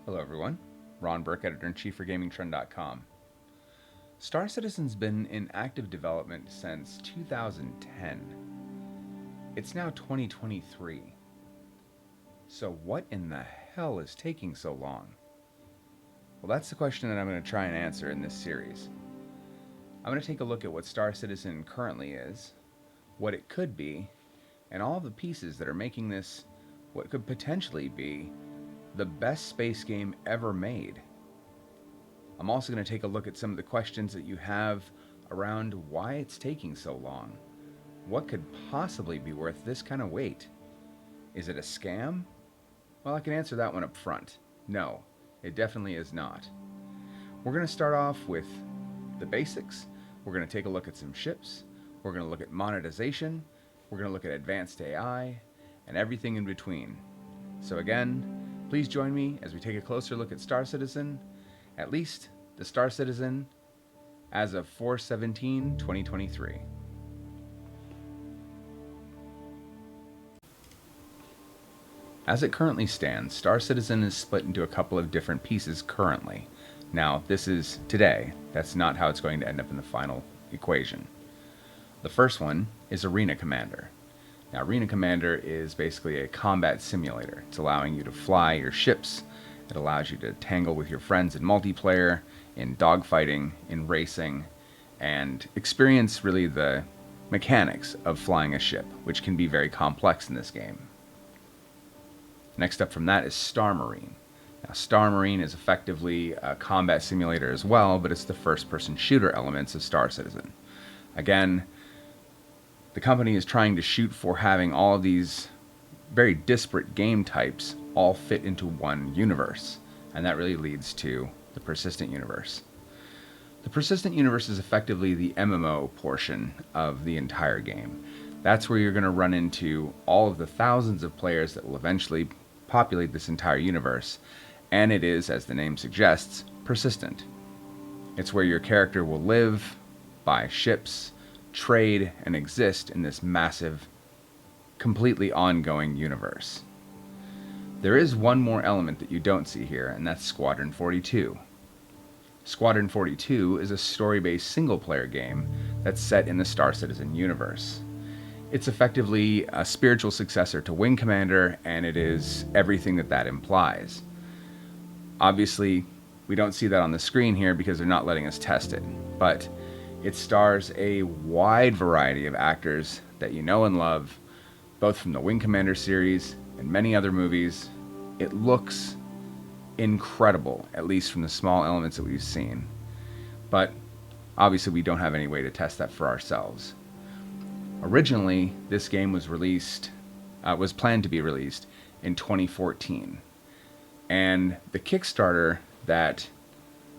Hello everyone, Ron Burke, Editor-in-Chief for GamingTrend.com. Star Citizen's been in active development since 2010. It's now 2023. So what in the hell is taking so long? Well, that's the question that I'm going to try and answer in this series. I'm going to take a look at what Star Citizen currently is, what it could be, and all of the pieces that are making this what could potentially be the best space game ever made. I'm also going to take a look at some of the questions that you have around why it's taking so long. What could possibly be worth this kind of wait? Is it a scam? Well, I can answer that one up front. No, it definitely is not. We're going to start off with the basics. We're going to take a look at some ships. We're going to look at monetization. We're going to look at advanced AI and everything in between. So again, please join me as we take a closer look at Star Citizen, at least the Star Citizen as of 4/17/2023. As it currently stands, Star Citizen is split into a couple of different pieces currently. Now, this is today. That's not how it's going to end up in the final equation. The first one is Arena Commander. Now, Arena Commander is basically a combat simulator. It's allowing you to fly your ships. It allows you to tangle with your friends in multiplayer, in dogfighting, in racing, and experience really the mechanics of flying a ship, which can be very complex in this game. Next up from that is Star Marine. Now, Star Marine is effectively a combat simulator as well, but it's the first-person shooter elements of Star Citizen. Again, the company is trying to shoot for having all of these very disparate game types all fit into one universe, and that really leads to the persistent universe. The persistent universe is effectively the MMO portion of the entire game. That's where you're going to run into all of the thousands of players that will eventually populate this entire universe, and it is, as the name suggests, persistent. It's where your character will live, buy ships, trade, and exist in this massive, completely ongoing universe. There is one more element that you don't see here, and that's Squadron 42. Squadron 42 is a story-based single-player game that's set in the Star Citizen universe. It's effectively a spiritual successor to Wing Commander, and it is everything that that implies. Obviously, we don't see that on the screen here because they're not letting us test it, but it stars a wide variety of actors that you know and love, both from the Wing Commander series and many other movies. It looks incredible, at least from the small elements that we've seen. But obviously we don't have any way to test that for ourselves. Originally, this game was planned to be released in 2014. And the Kickstarter that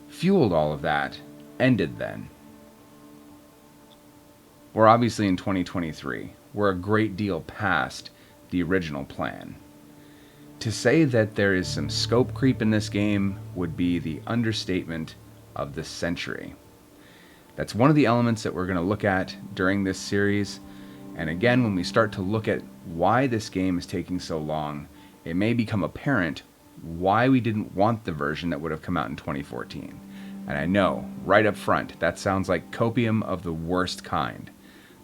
fueled all of that ended then. We're obviously in 2023. We're a great deal past the original plan. To say that there is some scope creep in this game would be the understatement of the century. That's one of the elements that we're going to look at during this series. And again, when we start to look at why this game is taking so long, it may become apparent why we didn't want the version that would have come out in 2014. And I know, right up front, that sounds like copium of the worst kind.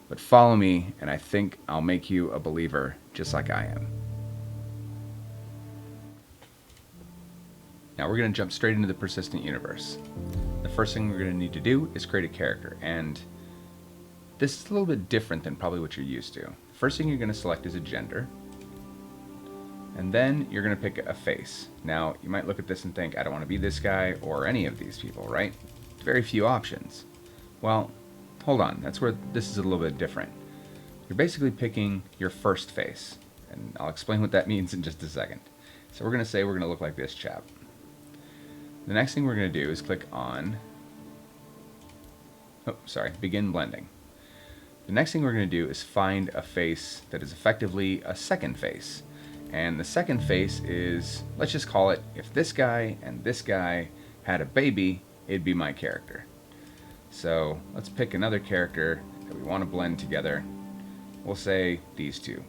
But follow me, and I think I'll make you a believer just like I am. Now we're going to jump straight into the persistent universe. The first thing we're going to need to do is create a character, and this is a little bit different than probably what you're used to. First thing you're going to select is a gender, and then you're going to pick a face. Now, you might look at this and think, I don't want to be this guy or any of these people, right? Very few options. Well, hold on, that's where this is a little bit different. You're basically picking your first face, and I'll explain what that means in just a second. So we're going to say we're going to look like this chap. The next thing we're going to do is click on, begin blending. The next thing we're going to do is find a face that is effectively a second face. And the second face is, let's just call it, if this guy and this guy had a baby, it'd be my character. So let's pick another character that we want to blend together. We'll say these two.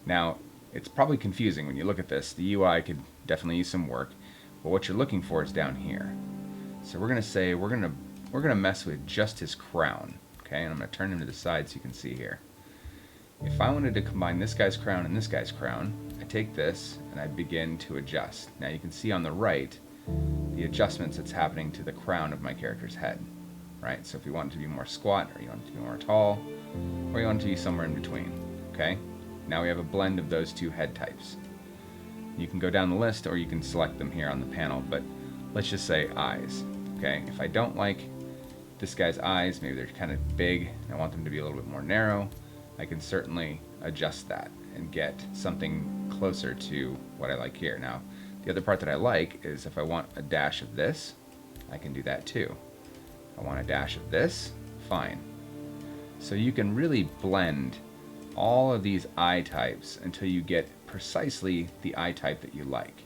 Now, it's probably confusing when you look at this. The UI could definitely use some work, But what you're looking for is down here. So we're gonna say we're gonna mess with just his crown. Okay, and I'm gonna turn him to the side so you can see here. If I wanted to combine this guy's crown and this guy's crown, I take this and I begin to adjust. Now you can see on the right the adjustments that's happening to the crown of my character's head. Right? So if you want it to be more squat, or you want it to be more tall, or you want it to be somewhere in between. Okay? Now we have a blend of those two head types. You can go down the list or you can select them here on the panel, but let's just say eyes. Okay? If I don't like this guy's eyes, maybe they're kind of big, and I want them to be a little bit more narrow, I can certainly adjust that and get something closer to what I like here. Now, the other part that I like is if I want a dash of this, I can do that too. I want a dash of this, fine. So you can really blend all of these eye types until you get precisely the eye type that you like.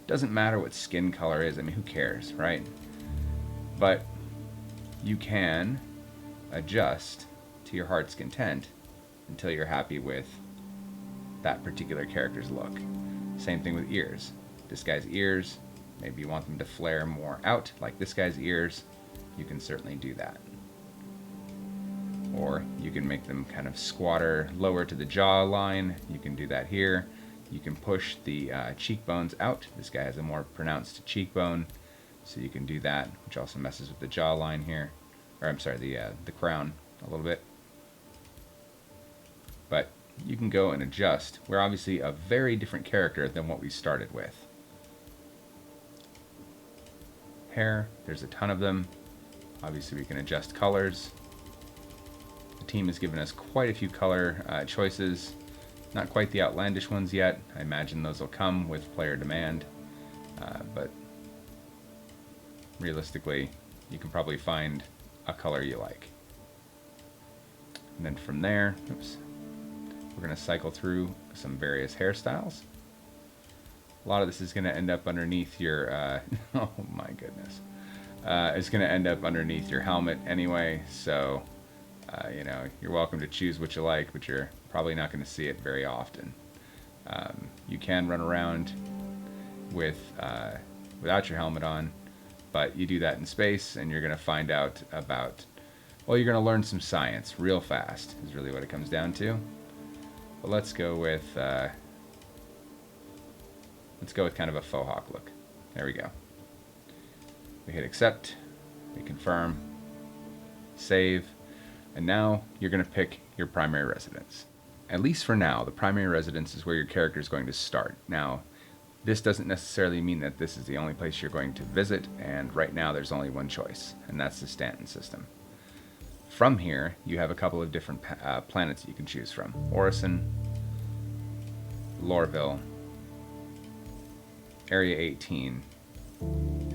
Doesn't matter what skin color is, I mean, who cares, right? But you can adjust to your heart's content until you're happy with that particular character's look. Same thing with ears. This guy's ears, maybe you want them to flare more out, like this guy's ears. You can certainly do that. Or you can make them kind of squatter, lower to the jaw line. You can do that here. You can push the cheekbones out. This guy has a more pronounced cheekbone, so you can do that, which also messes with the jawline here. Or I'm sorry, the crown a little bit. But you can go and adjust. We're obviously a very different character than what we started with. Hair, there's a ton of them. Obviously we can adjust colors. The team has given us quite a few color choices. Not quite the outlandish ones yet. I imagine those will come with player demand. But realistically, you can probably find a color you like. And then from there, we're going to cycle through some various hairstyles. A lot of this is going to end up underneath your, oh my goodness. It's going to end up underneath your helmet anyway, so, you know, you're welcome to choose what you like, but you're probably not going to see it very often. You can run around with, without your helmet on, but you do that in space and you're going to find out about, well, you're going to learn some science real fast, is really what it comes down to. But let's go with kind of a faux hawk look. There we go. We hit accept, we confirm, save, and now you're going to pick your primary residence. At least for now, the primary residence is where your character is going to start. Now, this doesn't necessarily mean that this is the only place you're going to visit, and right now there's only one choice, and that's the Stanton system. From here, you have a couple of different planets that you can choose from. Orison, Loreville, Area 18,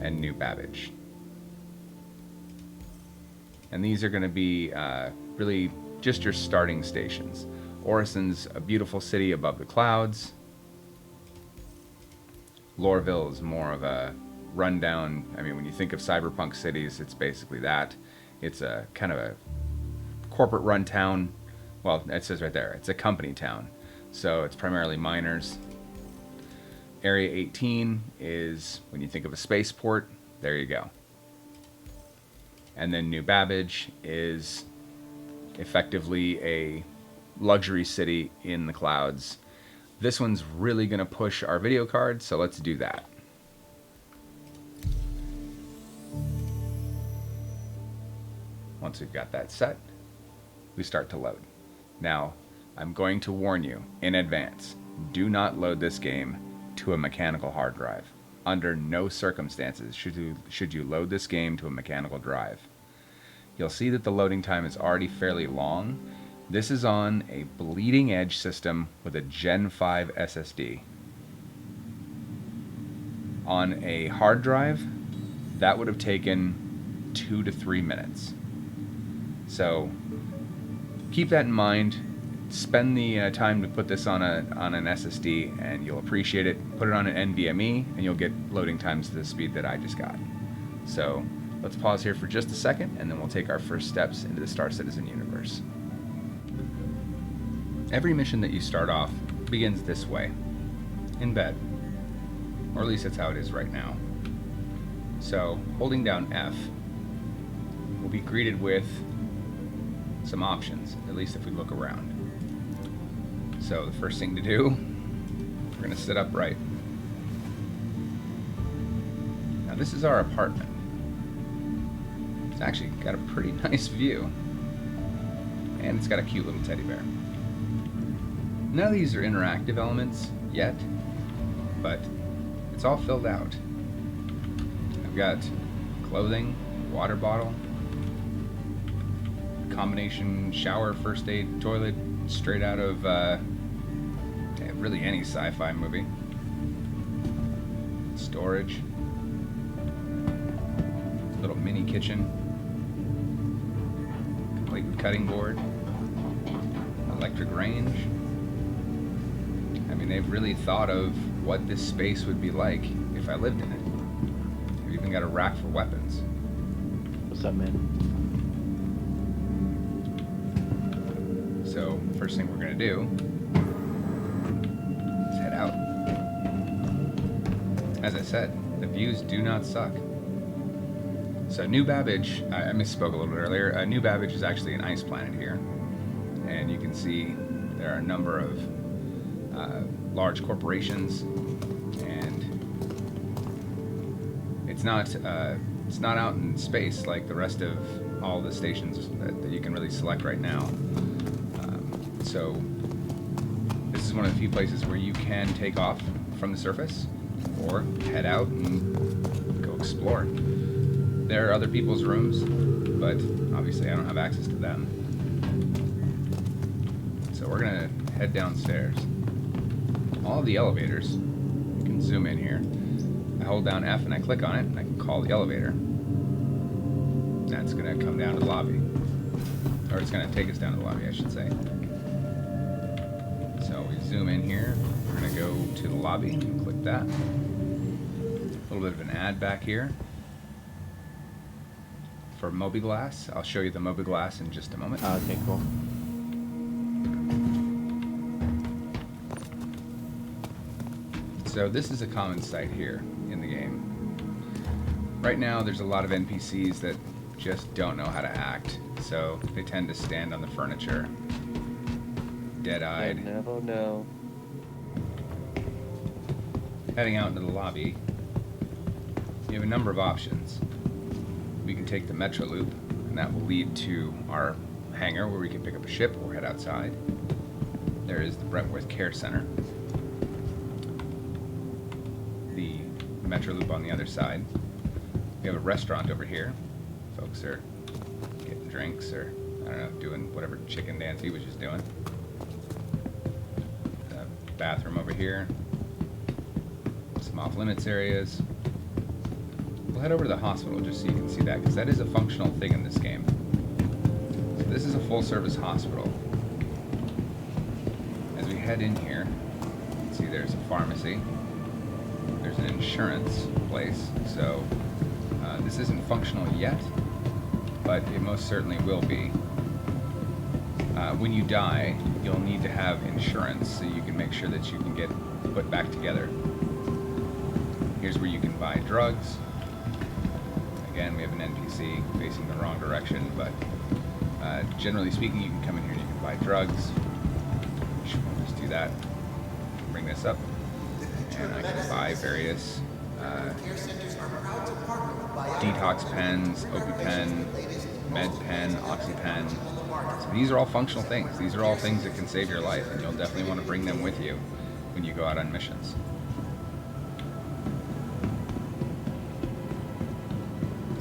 and New Babbage. And these are going to be really just your starting stations. Orison's a beautiful city above the clouds. Loreville is more of a rundown, I mean, when you think of cyberpunk cities, it's basically that. It's a kind of a corporate run town. Well, it says right there, it's a company town. So it's primarily miners. Area 18 is, when you think of a spaceport, there you go. And then New Babbage is effectively a luxury city in the clouds. This one's really going to push our video card, so let's do that. Once we've got that set, we start to load. Now, I'm going to warn you in advance, do not load this game to a mechanical hard drive. Under no circumstances should you load this game to a mechanical drive. You'll see that the loading time is already fairly long. This is on a bleeding edge system with a Gen 5 SSD. On a hard drive, that would have taken 2 to 3 minutes. So keep that in mind. Spend the time to put this on an SSD and you'll appreciate it. Put it on an NVMe and you'll get loading times to the speed that I just got. So let's pause here for just a second and then we'll take our first steps into the Star Citizen universe. Every mission that you start off begins this way, in bed. Or at least that's how it is right now. So holding down F, we'll be greeted with some options, at least if we look around. So the first thing to do, we're going to sit upright. Now this is our apartment. It's actually got a pretty nice view. And it's got a cute little teddy bear. None of these are interactive elements yet, but it's all filled out. I've got clothing, water bottle, combination shower, first aid, toilet, straight out of really any sci-fi movie. Storage, little mini kitchen, complete with cutting board, electric range. I mean, they've really thought of what this space would be like if I lived in it. They've even got a rack for weapons. What's up, man? So, first thing we're going to do is head out. As I said, the views do not suck. So New Babbage, I misspoke a little bit earlier, New Babbage is actually an ice planet here. And you can see there are a number of large corporations, and it's not out in space like the rest of all the stations that you can really select right now. So this is one of the few places where you can take off from the surface or head out and go explore. There are other people's rooms, but obviously I don't have access to them. So we're gonna head downstairs. All of the elevators, you can zoom in here. I hold down F and I click on it and I can call the elevator. That's gonna come down to the lobby. Or it's gonna take us down to the lobby, I should say. So we zoom in here, we're gonna go to the lobby and click that. A little bit of an ad back here for Mobiglass. I'll show you the Mobiglass in just a moment. Okay, cool. So this is a common sight here in the game. Right now there's a lot of NPCs that just don't know how to act, so they tend to stand on the furniture, dead-eyed. Never know. Heading out into the lobby, you have a number of options. We can take the Metro Loop, and that will lead to our hangar where we can pick up a ship or head outside. There is the Brentworth Care Center. The Metro Loop on the other side. We have a restaurant over here. Folks are getting drinks or, I don't know, doing whatever chicken dance he was just doing. Bathroom over here. Some off-limits areas. We'll head over to the hospital just so you can see that, because that is a functional thing in this game. So this is a full-service hospital. As we head in here, you can see there's a pharmacy. There's an insurance place, so this isn't functional yet, but it most certainly will be. When you die, you'll need to have insurance so you can make sure that you can get put back together. Here's where you can buy drugs. Again, we have an NPC facing the wrong direction, but generally speaking, you can come in here and you can buy drugs. We'll just do that. Bring this up, and I can buy various detox pens, OpiPen, MedPen, OxyPen. So these are all functional things. These are all things that can save your life, and you'll definitely want to bring them with you when you go out on missions.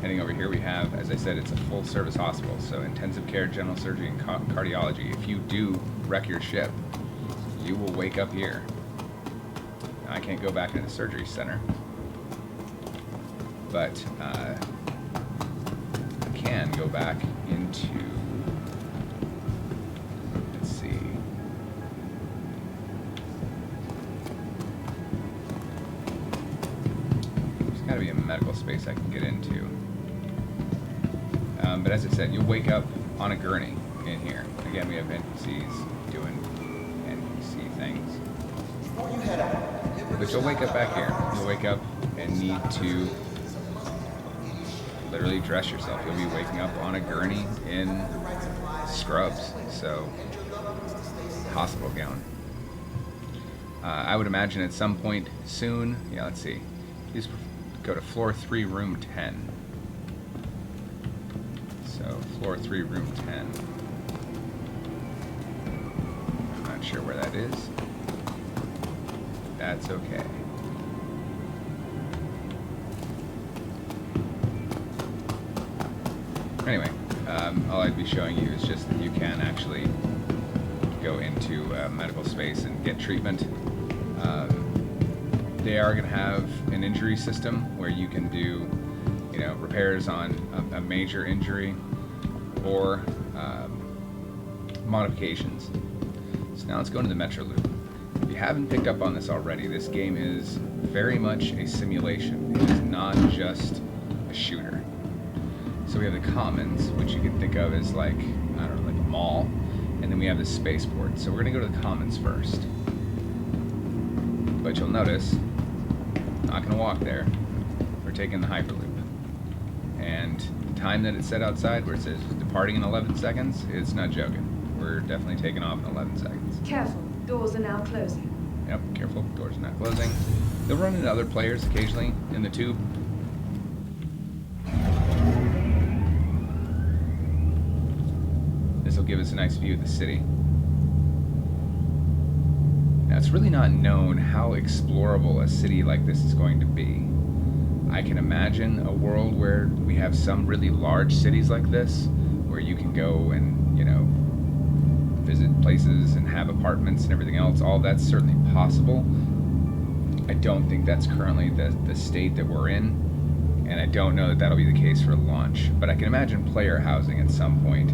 Heading over here we have, as I said, it's a full service hospital, so intensive care, general surgery, and cardiology. If you do wreck your ship, you will wake up here. Now, I can't go back into the surgery center, but I can go back into, let's see, there's got to be a medical space I can get into. But as I said, you'll wake up on a gurney in here. Again, we have NPCs doing NPC things. But you'll wake up back here. You'll wake up and need to literally dress yourself. You'll be waking up on a gurney in scrubs, so hospital gown. I would imagine at some point soon, yeah, let's see. Please go to floor 3, room 10. So, floor 3, room 10. I'm not sure where that is. That's okay. Anyway, all I'd be showing you is just that you can actually go into medical space and get treatment. They are going to have an injury system where you can do, repairs on a major injury or modifications. So now let's go into the Metro Loop. If you haven't picked up on this already, this game is very much a simulation. It is not just a shooter. So we have the Commons, which you can think of as like a mall, and then we have the spaceport. So we're going to go to the Commons first. But you'll notice, not going to walk there. We're taking the Hyperloop. And the time that it said outside, where it says departing in 11 seconds, it's not joking. We're definitely taking off in 11 seconds. Careful, doors are now closing. Yep, careful, doors are not closing. They'll run into other players occasionally in the tube. This will give us a nice view of the city. Now, it's really not known how explorable a city like this is going to be. I can imagine a world where we have some really large cities like this, where you can go and, visit places and have apartments and everything else. All that's certainly possible. I don't think that's currently the state that we're in, and I don't know that that'll be the case for launch. But I can imagine player housing at some point,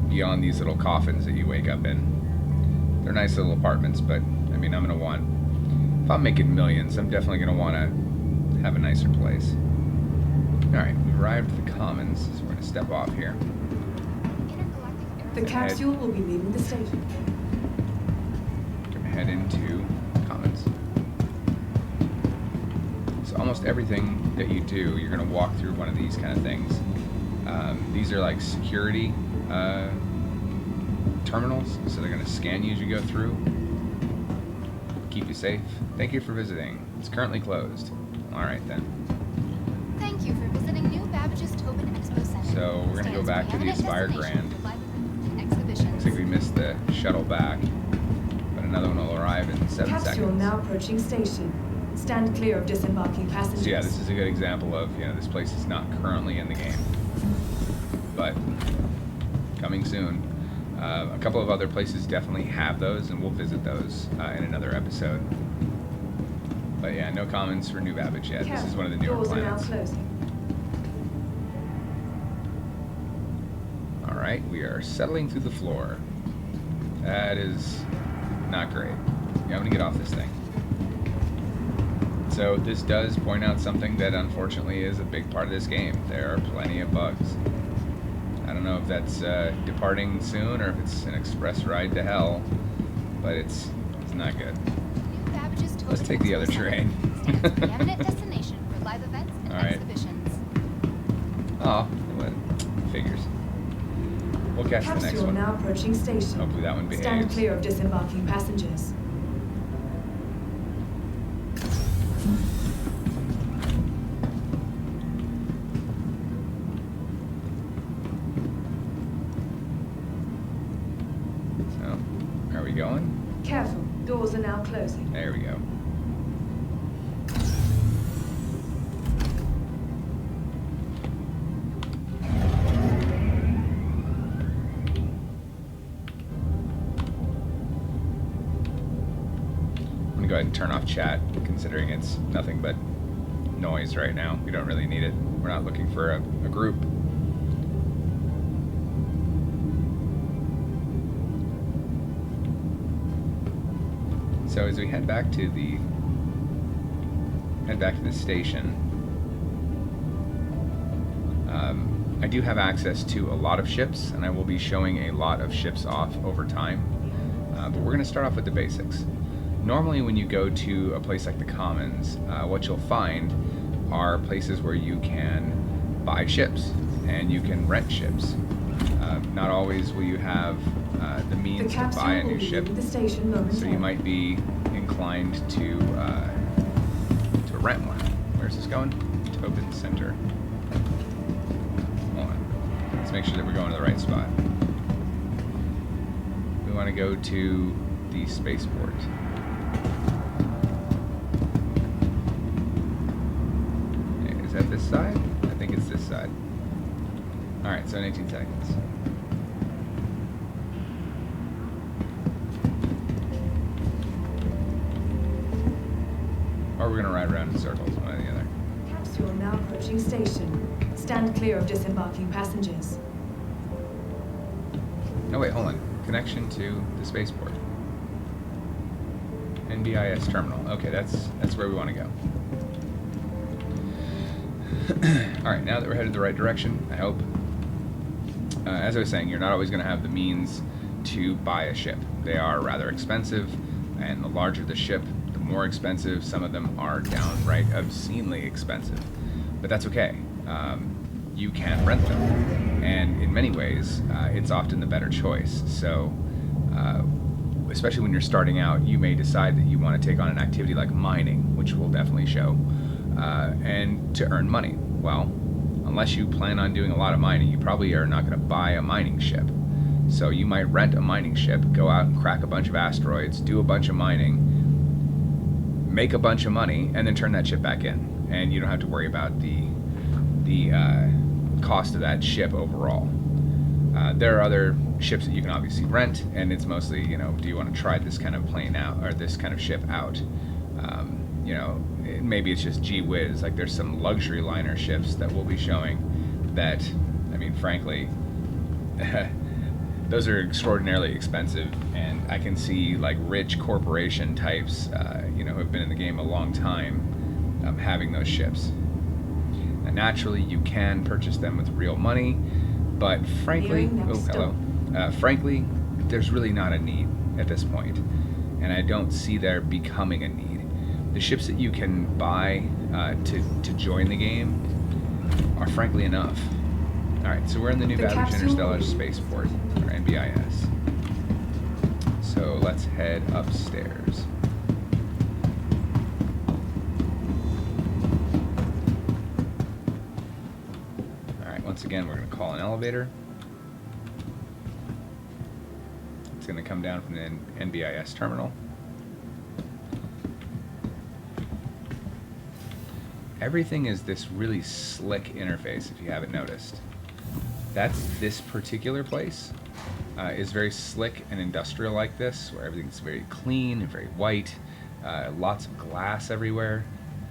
beyond these little coffins that you wake up in. They're nice little apartments, but, I'm going to want, if I'm making millions, I'm definitely going to want to have a nicer place. Alright, we've arrived at the Commons, so we're going to step off here. The capsule will be leaving the station. We're going to head into Commons. So almost everything that you do, you're going to walk through one of these kind of things. These are like security terminals, so they're going to scan you as you go through. Keep you safe. Thank you for visiting. It's currently closed. Alright then. Thank you for visiting New Babbage's Tobin Expo Center. So we're going to go back to the Aspire Grand. Looks like we missed the shuttle back, but another one will arrive in 7 Capsule seconds. now approaching station. Stand clear of disembarking passengers. So yeah, this is a good example of, this place is not currently in the game, but coming soon. A couple of other places definitely have those, and we'll visit those in another episode. But yeah, no comments for New Babbage yet. This is one of the newer doors planets. are now closing. Alright, we are settling through the floor. That is not great. Yeah, I'm gonna get off this thing. So this does point out something that unfortunately is a big part of this game. There are plenty of bugs. I don't know if that's departing soon or if it's an express ride to hell, but it's not good. Let's take the other train. Preeminent destination for live events and Alright. exhibitions. Oh, well, figures. We'll catch the next Capsule one. now approaching station. Hopefully that one Stand behaves. clear of disembarking passengers. So, are we going? Careful, doors are now closing. There we go. I'm gonna go ahead and turn off chat, considering it's nothing but noise right now. We don't really need it. We're not looking for a group. So as we head back to the station, I do have access to a lot of ships, and I will be showing a lot of ships off over time. But we're going to start off with the basics. Normally when you go to a place like the Commons, what you'll find are places where you can buy ships, and you can rent ships. Not always will you have the The means to capsule buy a will new be ship, leaving the station so you momentarily. might be inclined to rent one. Where's this going? Tobin Center. Hold on. Let's make sure that we're going to the right spot. We want to go to the spaceport. Is that this side? I think it's this side. Alright, so in 18 seconds. Or we're going to ride around in circles, one or the other. Capsule now approaching station. Stand clear of disembarking passengers. No, wait, hold on. Connection to the spaceport. NBIS terminal. Okay, that's where we want to go. Alright, now that we're headed the right direction, I hope. As I was saying, you're not always going to have the means to buy a ship. They are rather expensive, and the larger the ship, the more expensive. Some of them are downright obscenely expensive. But that's okay. You can rent them. And in many ways, it's often the better choice. So, especially when you're starting out, you may decide that you want to take on an activity like mining, which will definitely show, and to earn money. Well, unless you plan on doing a lot of mining, you probably are not going to buy a mining ship. So you might rent a mining ship, go out and crack a bunch of asteroids, do a bunch of mining, make a bunch of money, and then turn that ship back in. And you don't have to worry about the cost of that ship overall. There are other ships that you can obviously rent, and it's mostly, you know, do you want to try this kind of plane out, or this kind of ship out? You know, maybe it's just gee whiz. Like there's some luxury liner ships that we'll be showing that, I mean, frankly, those are extraordinarily expensive, and I can see like rich corporation types, you know, who have been in the game a long time, having those ships. Now, naturally, you can purchase them with real money, but frankly, frankly, there's really not a need at this point, and I don't see there becoming a need. The ships that you can buy to join the game are frankly enough. Alright, so we're in the New Babbage Interstellar Spaceport, or NBIS. So let's head upstairs. Alright, once again we're going to call an elevator. It's going to come down from the NBIS terminal. Everything is this really slick interface, if you haven't noticed. That's this particular place. Is very slick and industrial like this, where everything's very clean and very white. Lots of glass everywhere.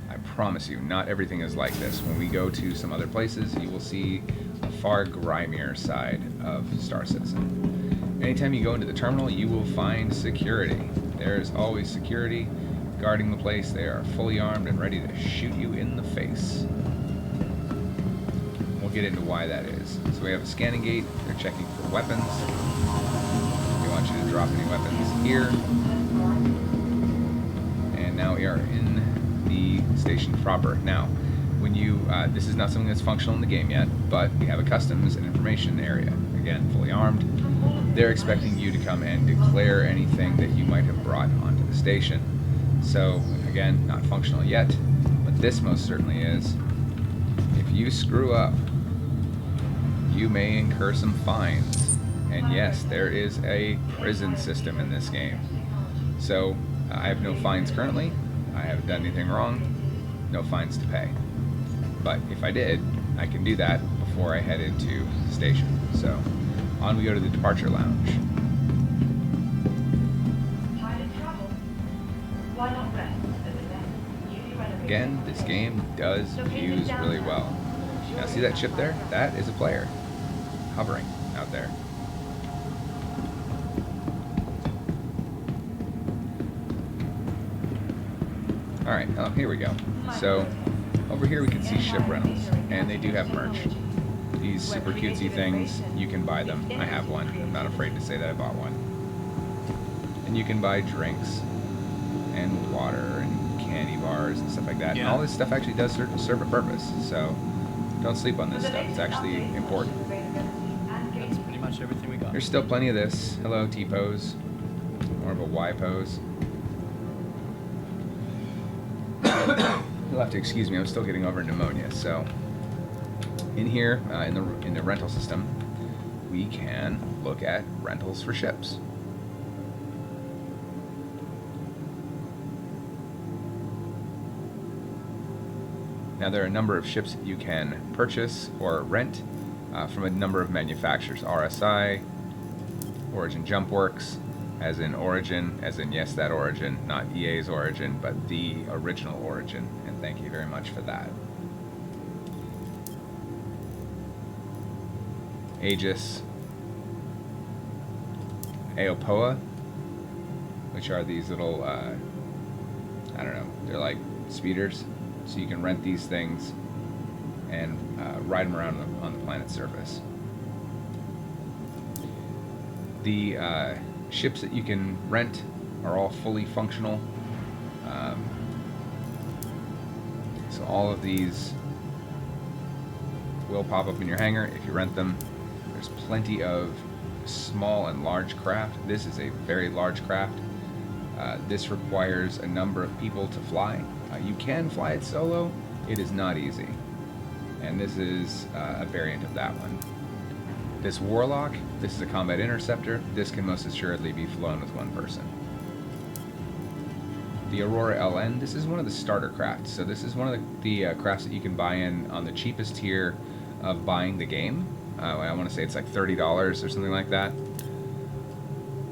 I promise you, not everything is like this. When we go to some other places, you will see a far grimier side of Star Citizen. Anytime you go into the terminal, you will find security. There's always security guarding the place. They are fully armed and ready to shoot you in the face. We'll get into why that is. So we have a scanning gate. They're checking for weapons. They want you to drop any weapons here. And now we are in the station proper. Now, when you, this is not something that's functional in the game yet, but we have a customs and information area. Again, fully armed. They're expecting you to come and declare anything that you might have brought onto the station. So, again, not functional yet, but this most certainly is. If you screw up, you may incur some fines. And yes, there is a prison system in this game. So, I have no fines currently. I haven't done anything wrong. No fines to pay. But if I did, I can do that before I head into the station. So, on we go to the departure lounge. Again, this game does use really well. Now see that ship there? That is a player hovering out there. Alright, here we go. So, over here we can see ship rentals, and they do have merch. These super cutesy things, you can buy them. I have one. I'm not afraid to say that I bought one. And you can buy drinks and water and candy bars and stuff like that. Yeah. And all this stuff actually does serve a purpose. So Don't sleep on this stuff. It's actually important. That's pretty much everything we got. There's still plenty of this. Hello, T-pose. More of a Y pose. You'll have to excuse me. I'm still getting over pneumonia. So, in here, in the rental system, we can look at rentals for ships. Now there are a number of ships that you can purchase or rent from a number of manufacturers. RSI, Origin Jump Works, as in Origin, as in yes, that Origin, not EA's Origin, but the original Origin, and thank you very much for that. Aegis, Aopoa, which are these little, I don't know, they're like speeders. So you can rent these things and ride them around on the planet's surface. The ships that you can rent are all fully functional. So all of these will pop up in your hangar if you rent them. There's plenty of small and large craft. This is a very large craft. This requires a number of people to fly. You can fly it solo. It is not easy. And this is a variant of that one. This Warlock, this is a combat interceptor. This can most assuredly be flown with one person. The Aurora LN, this is one of the starter crafts. So this is one of the crafts that you can buy in on the cheapest tier of buying the game. I want to say it's like $30 or something like that.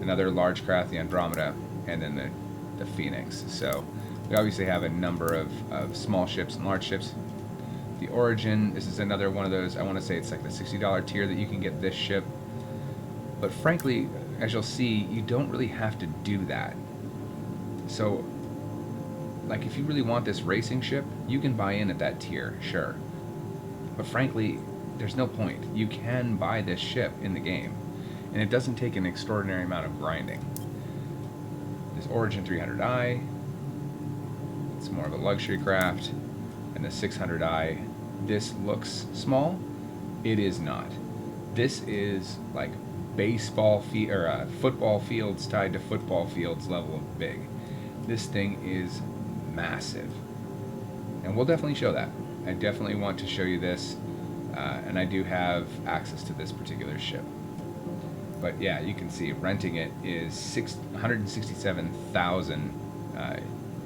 Another large craft, the Andromeda, and then the Phoenix. So we obviously have a number of small ships and large ships. The Origin, this is another one of those, I want to say it's like the $60 tier that you can get this ship. But frankly, as you'll see, you don't really have to do that. So, like if you really want this racing ship, you can buy in at that tier, sure. But frankly, there's no point. You can buy this ship in the game, and it doesn't take an extraordinary amount of grinding. This Origin 300i, it's more of a luxury craft, and the 600i, this looks small. It is not. This is like baseball or football fields tied to football fields level of big. This thing is massive, and we'll definitely show that. I definitely want to show you this, and I do have access to this particular ship. But yeah, you can see renting it is 167,000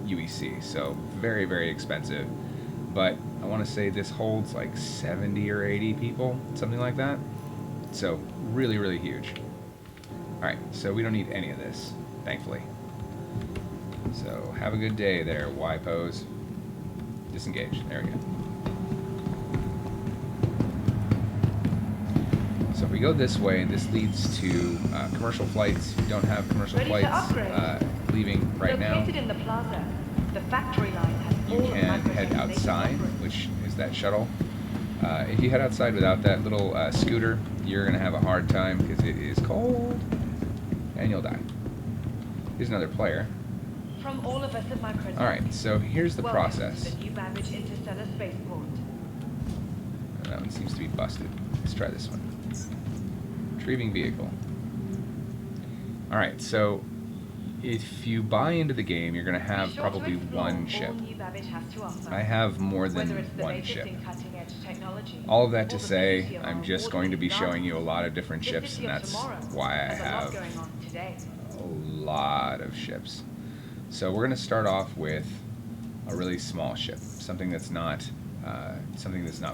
UEC, so very, very expensive. But I want to say this holds like 70 or 80 people, something like that. So really, really huge. All right, so we don't need any of this, thankfully. So have a good day there, Y pose. Disengage. There we go. So if we go this way, this leads to commercial flights. If you don't have commercial flights leaving right now, in the plaza. The factory line has you can head outside, which is that shuttle. If you head outside without that little scooter, you're going to have a hard time because it is cold, and you'll die. Here's another player. From all of us at Microsoft. All right, so here's the process. The new Babbage Interstellar Spaceport. That one seems to be busted. Let's try this one. Retrieving vehicle. All right, so if you buy into the game, you're going to have probably one ship. I have more than one ship. All of that to say, I'm just going to be showing you a lot of different ships, and that's why I have a lot of ships. So we're going to start off with a really small ship, something that's not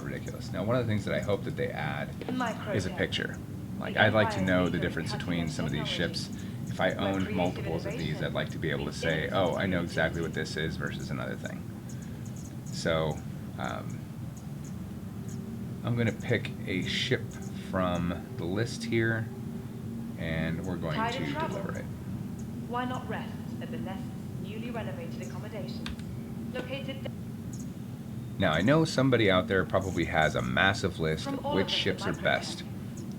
ridiculous. Now, one of the things that I hope that they add is a picture. Like, I'd like to know the difference between some of these ships. If I owned multiples of these, I'd like to be able to say, oh, I know exactly what this is versus another thing. So, I'm going to pick a ship from the list here, and we're going to deliver it. Why not rest at the Nest's newly renovated accommodations, located... Now, I know somebody out there probably has a massive list of which ships are best.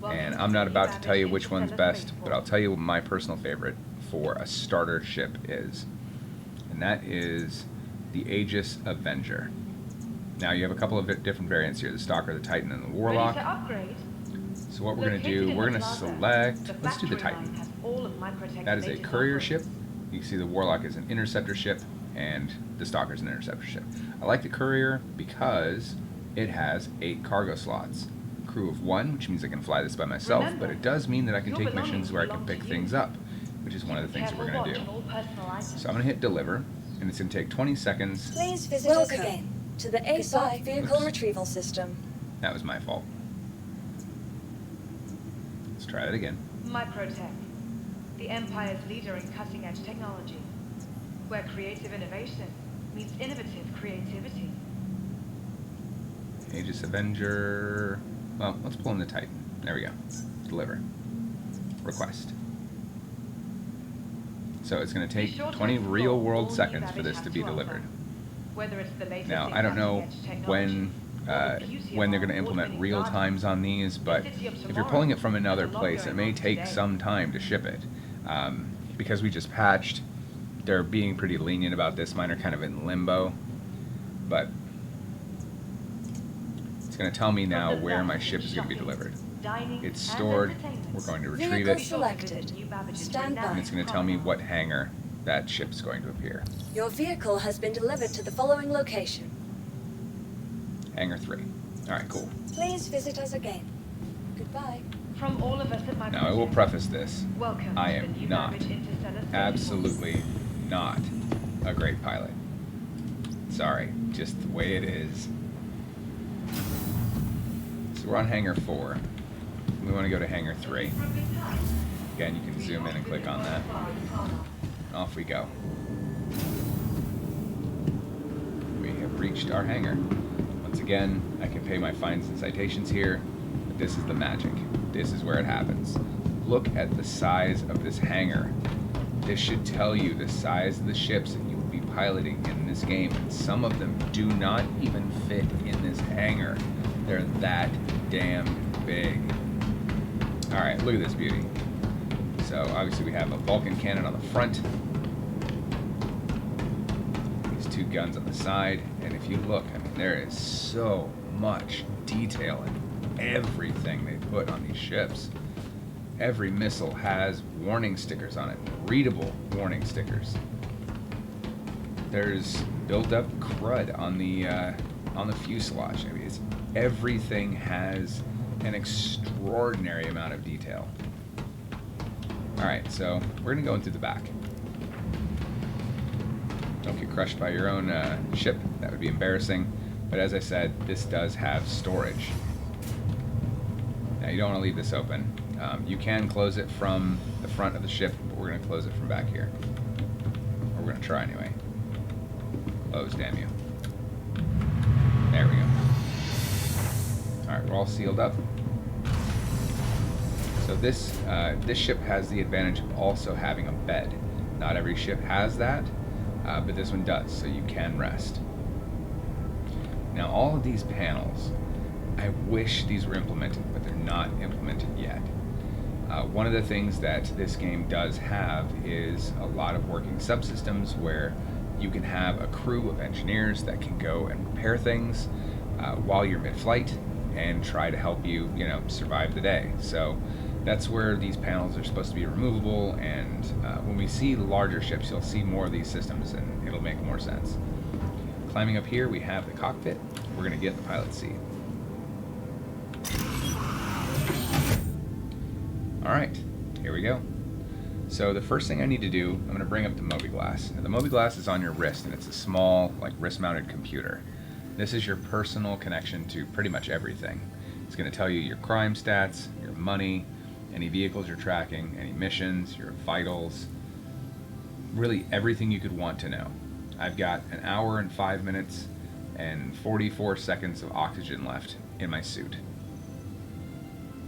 And I'm not about to tell you which one's best, but I'll tell you what my personal favorite for a starter ship is. And that is the Aegis Avenger. Now you have a couple of different variants here: the Stalker, the Titan, and the Ready Warlock. to upgrade? So what we're going to Located do, in we're the going to plaza, select, let's do the factory line Titan. has all of Microtech's That is a latest courier offerings. ship. You can see the Warlock is an interceptor ship, and the Stalker is an interceptor ship. I like the courier because it has 8 cargo slots. Crew of 1, which means I can fly this by myself, Remember, but it does mean that I can your take belongings missions where I can belong to pick you. things up, which is one of the things that we're going to do. Careful watch on all personal items. So I'm going to hit deliver, and it's going to take 20 seconds. Please visit us Welcome again to the Goodbye. ASOC vehicle Oops. retrieval system. That was my fault. Let's try that again. Microtech, the Empire's leader in cutting-edge technology, where creative innovation meets innovative creativity. Aegis Avenger. Well, let's pull in the Titan. There we go. Deliver. Request. So it's going to Be take sure to 20 explore real-world all new seconds for Babbage this has to be offer. delivered. Whether it's the latest Now, in I don't know cutting-edge technology when or the beauty when of they're our going to implement award-winning real garden, times on these, but the city of if you're tomorrow pulling it from is another a lot place, it going may on take today. some time to ship it. Because we just patched, they're being pretty lenient about this. Mine are kind of in limbo, but it's going to tell me now where my ship is going to be delivered. It's stored. We're going to retrieve Vehicle it, selected. Stand by. and it's going to tell me what hangar that ship's going to appear. Your vehicle has been delivered to the following location. Hangar 3. All right, cool. Please visit us again. Goodbye. From all of us at Microtech, Now I will preface this. welcome I to the am new not, Babbage Interstellar Space absolutely not, a great pilot. Sorry, just the way it is. So we're on hangar 4. We want to go to hangar 3. Again, you can zoom in and click on that. And off we go. We have reached our hangar. Once again, I can pay my fines and citations here, but this is the magic. This is where it happens. Look at the size of this hangar. This should tell you the size of the ships that you will be piloting in this game. And some of them do not even fit in this hangar. They're that damn big. Alright, look at this beauty. So obviously we have a Vulcan cannon on the front. These 2 guns on the side. And if you look, I mean, there is so much detail in everything they put on these ships. Every missile has warning stickers on it, readable warning stickers. There's built-up crud on the fuselage. I mean, everything has an extraordinary amount of detail. All right, so we're gonna go in through the back. Don't get crushed by your own ship. That would be embarrassing. But as I said, this does have storage. Now you don't want to leave this open. You can close it from the front of the ship, but we're going to close it from back here. Or we're going to try anyway. Close, damn you. There we go. Alright, we're all sealed up. So this ship has the advantage of also having a bed. Not every ship has that, but this one does, so you can rest. Now all of these panels, I wish these were implemented, but they're not implemented yet. One of the things that this game does have is a lot of working subsystems where you can have a crew of engineers that can go and repair things while you're mid-flight and try to help you, survive the day. So that's where these panels are supposed to be removable, and when we see larger ships, you'll see more of these systems, and it'll make more sense. Climbing up here, we have the cockpit. We're going to get the pilot's seat. Alright, here we go. So the first thing I need to do, I'm going to bring up the Mobiglass. Now, the Mobiglass is on your wrist, and it's a small, wrist-mounted computer. This is your personal connection to pretty much everything. It's going to tell you your crime stats, your money, any vehicles you're tracking, any missions, your vitals, really everything you could want to know. I've got an hour and 5 minutes and 44 seconds of oxygen left in my suit,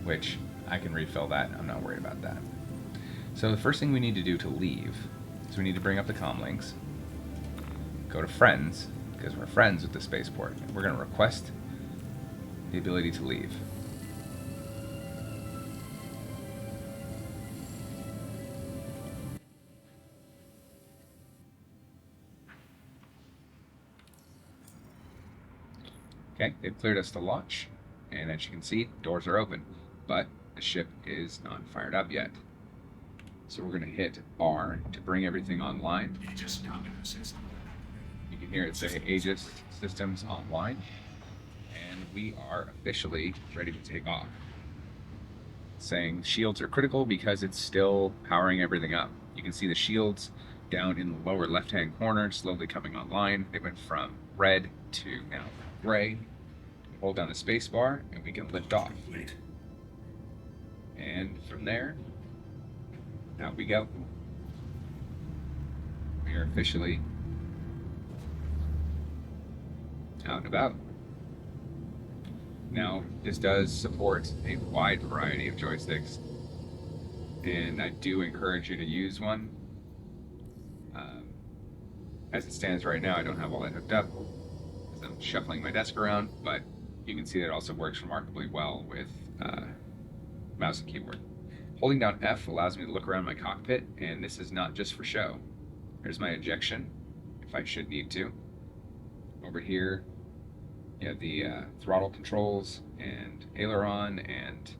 which I can refill that. I'm not worried about that. So the first thing we need to do to leave is we need to bring up the comm links, go to friends, because we're friends with the spaceport. We're going to request the ability to leave. Okay, they've cleared us to launch, and as you can see, doors are open, but the ship is not fired up yet. So we're going to hit R to bring everything online. You can hear it say Aegis Systems Online, and we are officially ready to take off. Saying shields are critical because it's still powering everything up. You can see the shields down in the lower left-hand corner slowly coming online. They went from red to now gray. Hold down the space bar and we can lift off. And from there, out we go. We are officially out and about. Now, this does support a wide variety of joysticks, and I do encourage you to use one. As it stands right now, I don't have all that hooked up as I'm shuffling my desk around, but you can see that it also works remarkably well with mouse and keyboard. Holding down F allows me to look around my cockpit, and this is not just for show. There's my ejection, if I should need to. Over here, you have the throttle controls and aileron and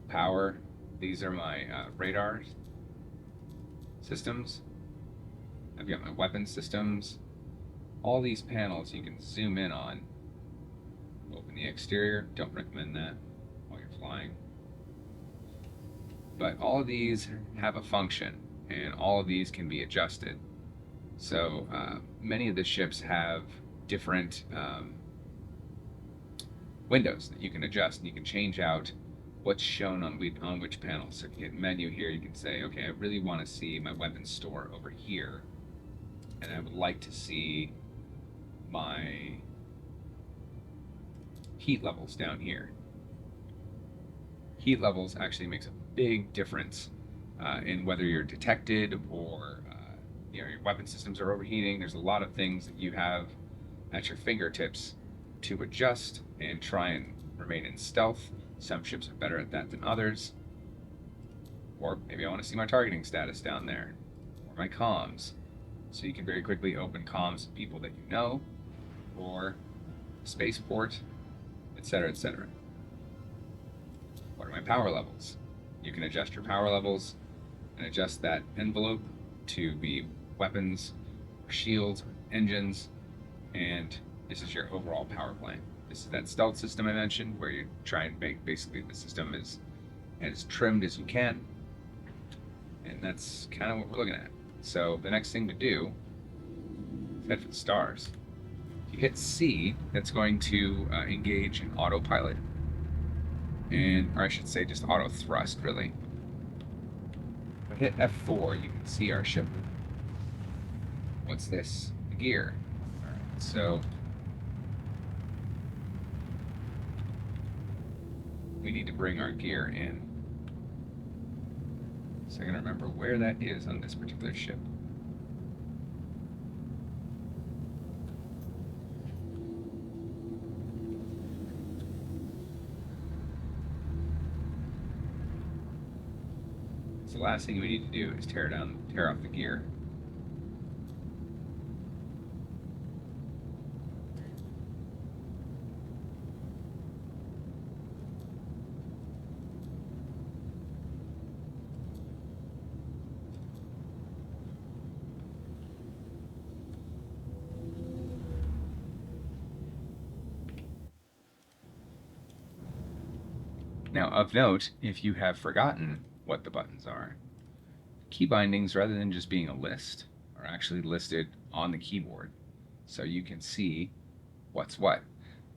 power. These are my radar systems. I've got my weapon systems. All these panels you can zoom in on. Open the exterior. Don't recommend that while you're flying. But all of these have a function, and all of these can be adjusted. So many of the ships have different windows that you can adjust, and you can change out what's shown on which panel. So if you hit menu here, you can say, okay, I really want to see my weapons store over here, and I would like to see my heat levels down here. Heat levels actually makes a big difference in whether you're detected or your weapon systems are overheating. There's a lot of things that you have at your fingertips to adjust and try and remain in stealth. Some ships are better at that than others. Or maybe I want to see my targeting status down there, or my comms. So you can very quickly open comms of people that you know, or spaceport, etc., etc. What are my power levels? You can adjust your power levels and adjust that envelope to be weapons, or shields, or engines, and this is your overall power plan. This is that stealth system I mentioned, where you try and make basically the system as trimmed as you can, and that's kind of what we're looking at. So the next thing to do is head for the stars. If you hit C, that's going to engage in autopilot, or I should say just auto thrust, really. If I hit F4, you can see our ship. What's this? The gear. All right, so we need to bring our gear in. So I'm going to remember where that is on this particular ship. So the last thing we need to do is tear off the gear. Now, of note, if you have forgotten what the buttons are, key bindings, rather than just being a list, are actually listed on the keyboard, so you can see what's what.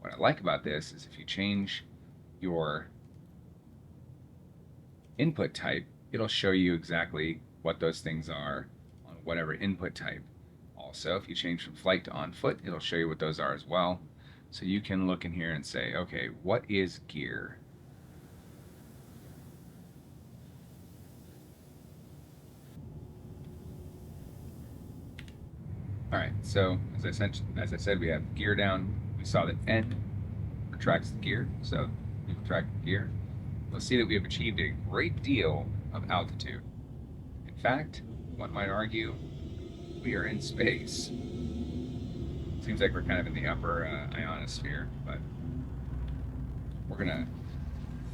What I like about this is if you change your input type, it'll show you exactly what those things are on whatever input type. Also, if you change from flight to on foot, it'll show you what those are as well. So you can look in here and say, okay, what is gear? All right, so as I said, we have gear down. We saw that N retracts the gear, so we retract the gear. We'll see that we have achieved a great deal of altitude. In fact, one might argue we are in space. Seems like we're kind of in the upper ionosphere, but we're gonna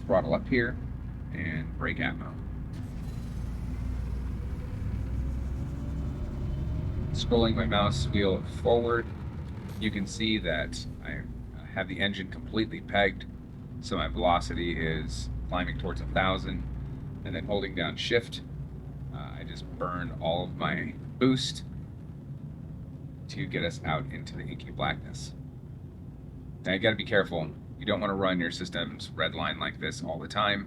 throttle up here and brake atmo. Scrolling my mouse wheel forward, you can see that I have the engine completely pegged, so my velocity is climbing towards 1,000, and then holding down shift, I just burn all of my boost to get us out into the inky blackness. Now you gotta be careful. You don't want to run your system's red line like this all the time.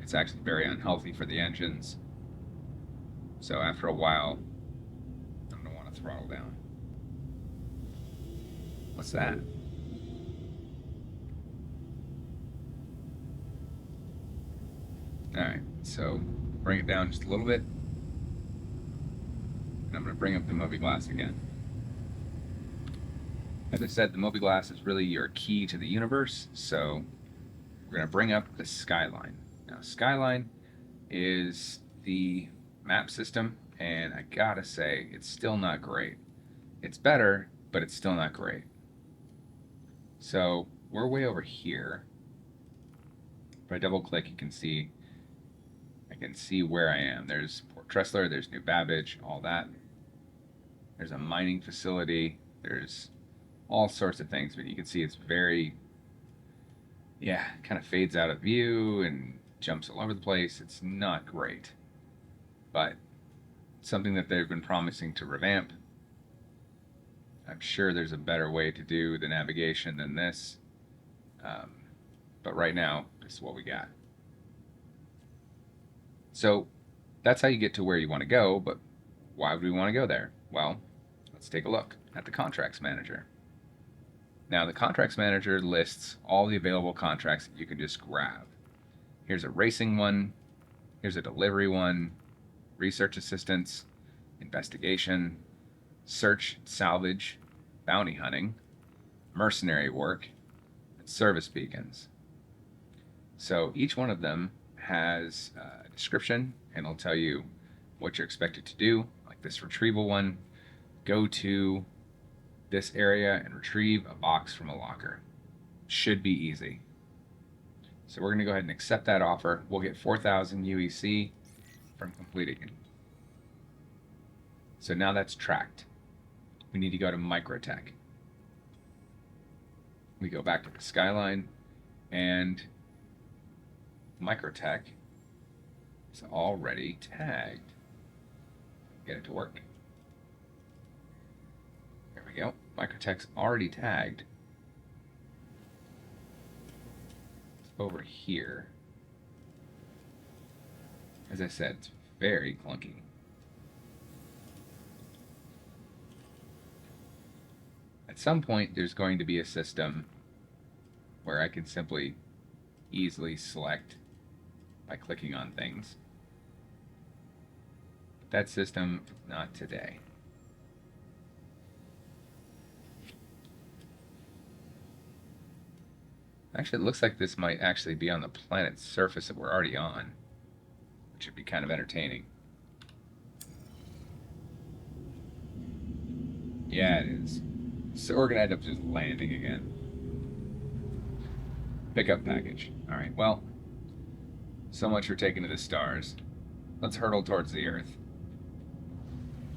It's actually very unhealthy for the engines. So after a while, I'm gonna want to throttle down. What's that? Alright, so bring it down just a little bit. And I'm gonna bring up the mobiGlas again. As I said, the mobiGlas is really your key to the universe, so we're going to bring up the Skyline. Now, Skyline is the map system, and I gotta say, it's still not great. It's better, but it's still not great. So, we're way over here. If I double click, you can see, I can see where I am. There's Port Tressler, there's New Babbage, all that. There's a mining facility, there's all sorts of things, but you can see it's very, kind of fades out of view and jumps all over the place. It's not great, but something that they've been promising to revamp. I'm sure there's a better way to do the navigation than this, but right now, this is what we got. So that's how you get to where you want to go, but why would we want to go there? Well, let's take a look at the Contracts Manager. Now, the Contracts Manager lists all the available contracts that you can just grab. Here's a racing one, here's a delivery one, research assistance, investigation, search, salvage, bounty hunting, mercenary work, and service beacons. So each one of them has a description, and it'll tell you what you're expected to do. Like this retrieval one, go to this area and retrieve a box from a locker. Should be easy. So we're going to go ahead and accept that offer. We'll get 4,000 UEC from completing it. So now that's tracked. We need to go to Microtech. We go back to the Skyline, and Microtech is already tagged. Get it to work. There we go. Microtech's already tagged. It's over here. As I said, it's very clunky. At some point, there's going to be a system where I can simply easily select by clicking on things. But that system, not today. Actually, it looks like this might actually be on the planet's surface that we're already on, which would be kind of entertaining. Yeah, it is. So we're going to end up just landing again. Pickup package. Alright, well, so much for taking to the stars. Let's hurtle towards the Earth.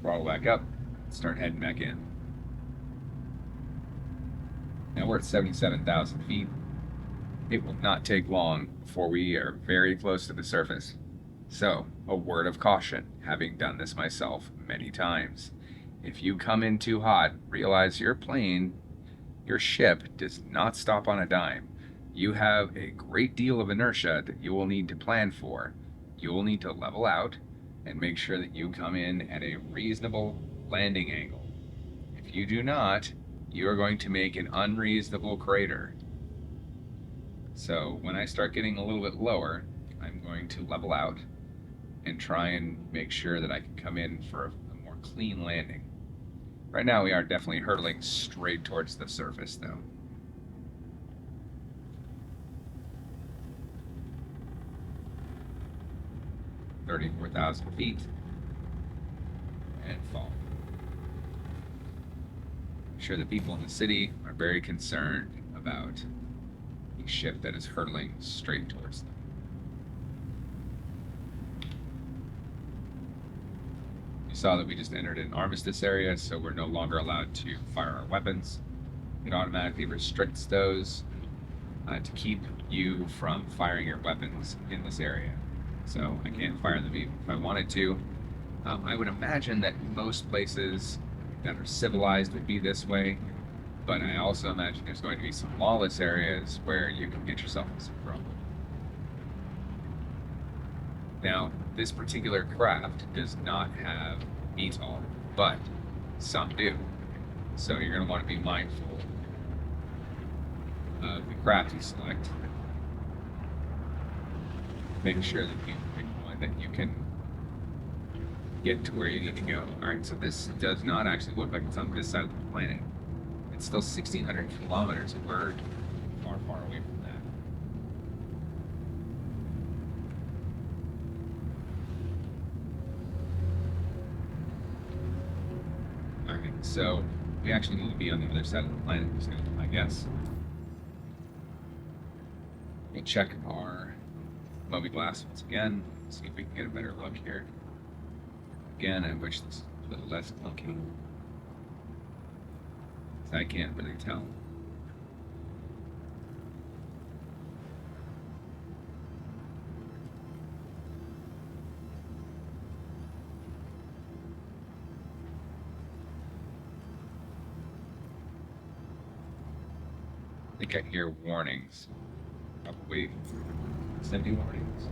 Throttle back up, start heading back in. Now we're at 77,000 feet. It will not take long before we are very close to the surface. So, a word of caution, having done this myself many times. If you come in too hot, realize your plane, your ship, does not stop on a dime. You have a great deal of inertia that you will need to plan for. You will need to level out and make sure that you come in at a reasonable landing angle. If you do not, you are going to make an unreasonable crater. So when I start getting a little bit lower, I'm going to level out and try and make sure that I can come in for a more clean landing. Right now we are definitely hurtling straight towards the surface though. $34,000 feet and fall. sure the people in the city are very concerned about the ship that is hurtling straight towards them. You saw that we just entered an armistice area, so we're no longer allowed to fire our weapons. It automatically restricts those to keep you from firing your weapons in this area. So I can't fire them even if I wanted to. I would imagine that most places that are civilized would be this way, but I also imagine there's going to be some lawless areas where you can get yourself in some trouble. Now, this particular craft does not have VTOL, but some do. So you're going to want to be mindful of the craft you select. Make sure that you pick one that you can get to where you need to go. Alright, so this does not actually look like it's on this side of the planet. It's still 1,600 kilometers, and we're far, far away from that. Alright, so we actually need to be on the other side of the planet, I guess. We'll check our Moby glass once again, see if we can get a better look here. Again, I wish this was a little less clunky. I can't really tell. I think I hear warnings. Probably sending warnings.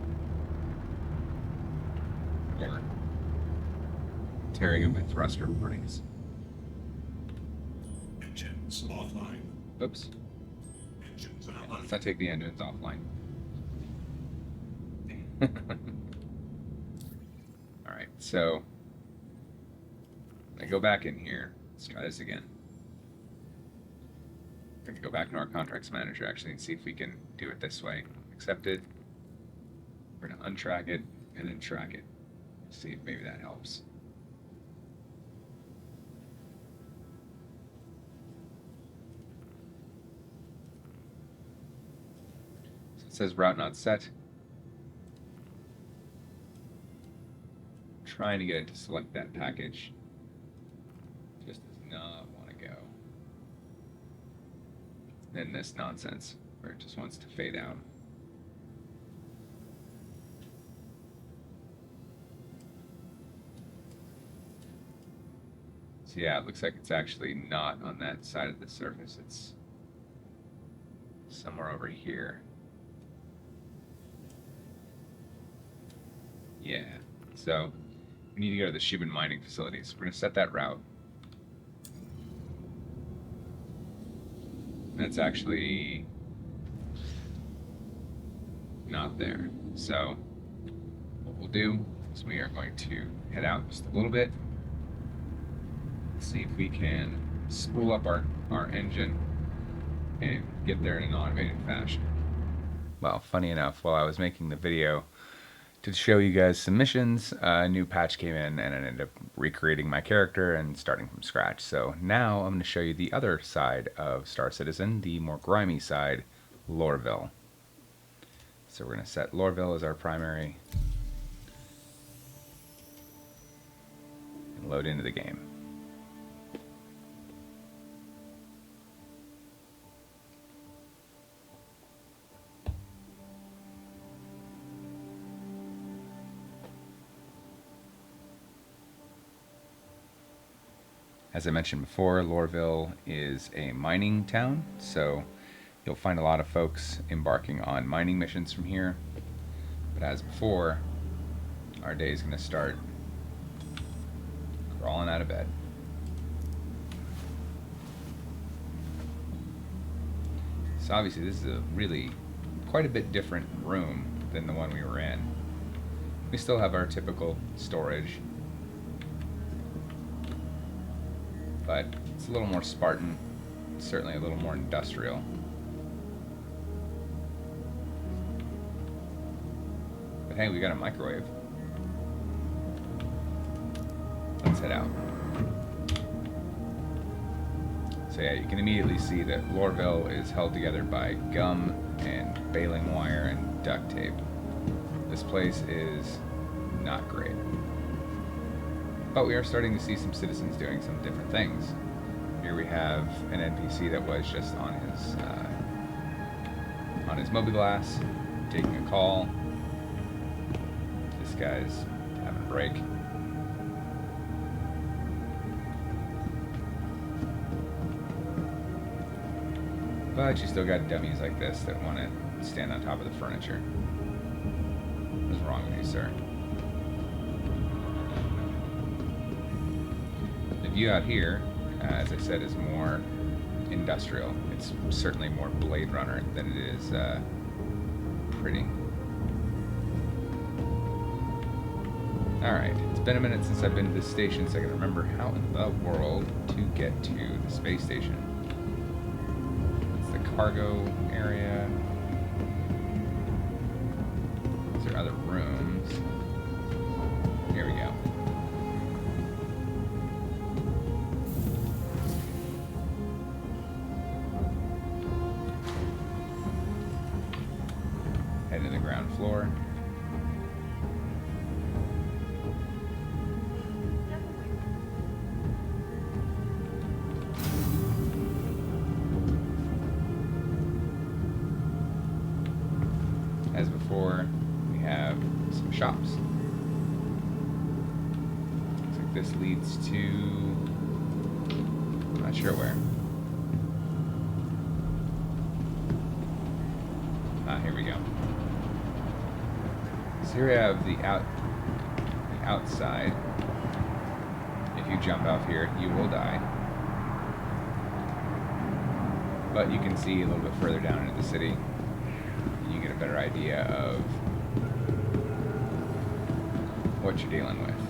Or tearing of my thruster warnings. Engines offline. Oops. Engines Let's online. not take the engines offline. Alright, so I go back in here. Let's try this again. I can go back to our contracts manager actually and see if we can do it this way. Accepted. We're going to untrack it and then track it. See if maybe that helps. So it says route not set. I'm trying to get it to select that package. Just does not want to go. Then this nonsense where it just wants to fade out. So yeah, it looks like it's actually not on that side of the surface. It's somewhere over here. Yeah, so we need to go to the Shubin mining facilities. We're going to set that route. That's actually not there. So what we'll do is we are going to head out just a little bit. See if we can spool up our engine and get there in an automated fashion. Well, funny enough, while I was making the video to show you guys some missions, a new patch came in and I ended up recreating my character and starting from scratch. So now I'm going to show you the other side of Star Citizen, the more grimy side, Loreville. So we're going to set Loreville as our primary and load into the game. As I mentioned before, Loreville is a mining town, so you'll find a lot of folks embarking on mining missions from here. But as before, our day is going to start crawling out of bed. So obviously this is a really quite a bit different room than the one we were in. We still have our typical storage, but it's a little more Spartan, certainly a little more industrial. But hey, we got a microwave. Let's head out. So yeah, you can immediately see that Loreville is held together by gum and baling wire and duct tape. This place is not great. But we are starting to see some citizens doing some different things. Here we have an NPC that was just on his mobiGlass, taking a call. This guy's having a break. But you still got dummies like this that want to stand on top of the furniture. What's wrong with you, sir? The view out here, as I said, is more industrial. It's certainly more Blade Runner than it is pretty. Alright, it's been a minute since I've been to this station, so I can remember how in the world to get to the space station. It's the cargo area. Is there other rooms? Here we go. Head to the ground floor. As before, we have some shops. Looks like this leads to... I'm not sure where. Ah, here we go. So here we have the outside. If you jump off here, you will die. But you can see a little bit further down into the city. You get a better idea of what you're dealing with.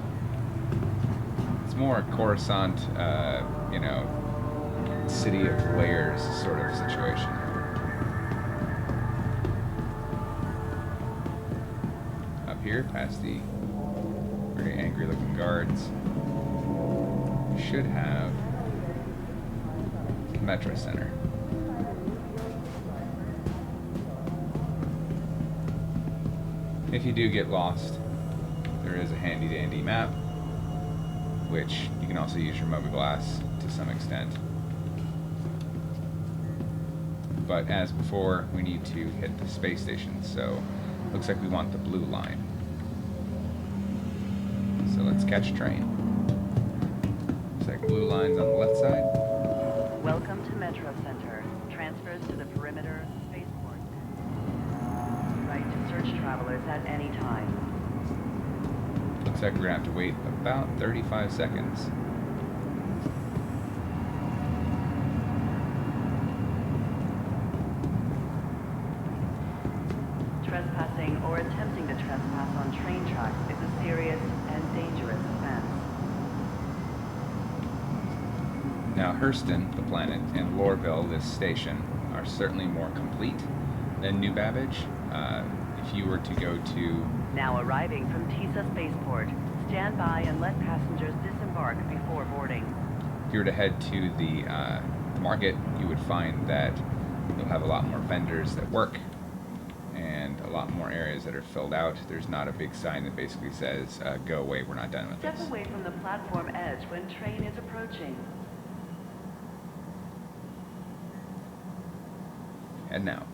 It's more Coruscant, you know, city of layers sort of situation. Up here, past the very angry looking guards, you should have the Metro Center. If you do get lost, there is a handy dandy map, which you can also use your mobiGlass to some extent. But as before, we need to hit the space station, so looks like we want the blue line. So let's catch a train. Looks like blue line's on the left side. Welcome to Metro Center. Transfers to the perimeter spaceport. Right to search travelers at any time. Looks like we're gonna have to wait about 35 seconds. Trespassing or attempting to trespass on train tracks is a serious and dangerous offense. Now, Hurston, the planet, and Loreville, this station, are certainly more complete than New Babbage. If you were to go to... Now arriving from Tisa Spaceport. Stand by and let passengers disembark before boarding. If you were to head to the market, you would find that you'll have a lot more vendors that work and a lot more areas that are filled out. There's not a big sign that basically says, go away, we're not done with Step this. away from the platform edge when train is approaching. And now.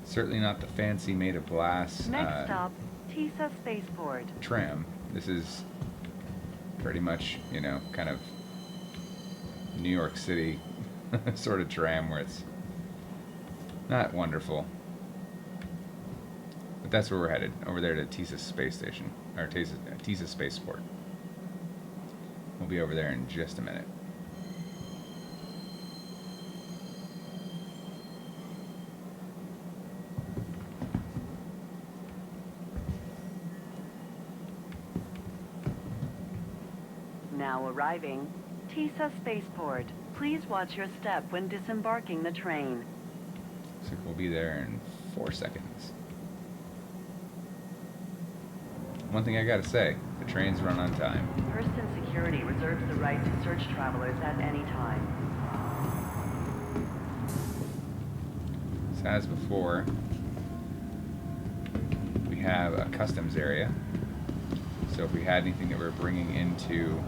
Certainly not the fancy made of glass Next stop, Tisa Spaceport. tram. This is pretty much, you know, kind of New York City sort of tram where it's not wonderful. But that's where we're headed, over there to Tisa Space Station, or Tisa Spaceport. We'll be over there in just a minute. Now arriving, Tisa Spaceport. Please watch your step when disembarking the train. Looks like we'll be there in 4 seconds. One thing I gotta say, the trains run on time. Hurston Security reserves the right to search travelers at any time. So as before, we have a customs area. So if we had anything that we were bringing into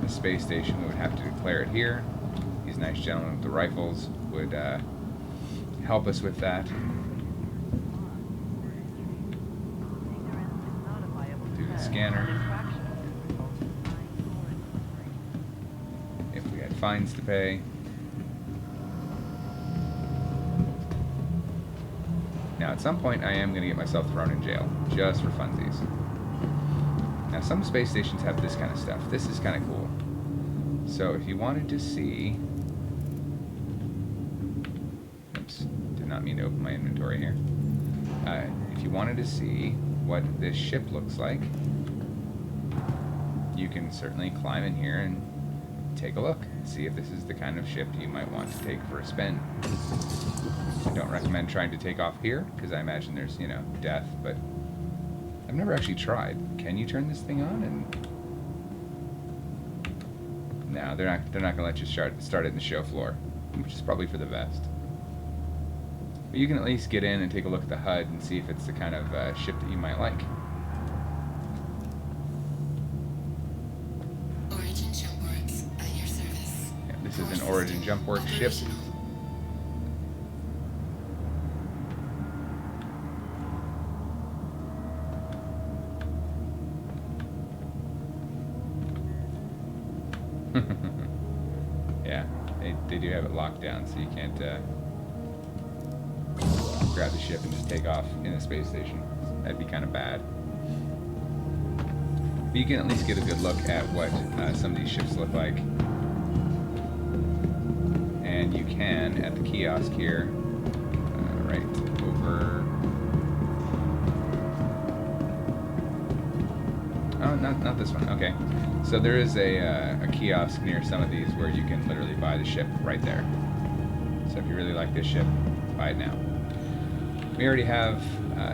the space station, we would have to declare it here. These nice gentlemen with the rifles would help us with that. Do the scanner. If we had fines to pay. Now at some point I am going to get myself thrown in jail, just for funsies. Now some space stations have this kind of stuff. This is kind of cool. So if you wanted to see... Oops, did not mean to open my inventory here. If you wanted to see what this ship looks like, you can certainly climb in here and take a look. See if this is the kind of ship you might want to take for a spin. I don't recommend trying to take off here, because I imagine there's, you know, death, but I've never actually tried. Can you turn this thing on? And no, they're not going to let you start it in the show floor, which is probably for the best. But you can at least get in and take a look at the HUD and see if it's the kind of ship that you might like. Origin Jump Works at your service. Yeah, this is an Origin Jump Works ship. Yeah, they do have it locked down, so you can't grab the ship and just take off in a space station. That'd be kind of bad. But you can at least get a good look at what some of these ships look like. And you can, at the kiosk here, right over... Oh, not this one. Okay. So there is a kiosk near some of these where you can literally buy the ship right there. So if you really like this ship, buy it now. We already have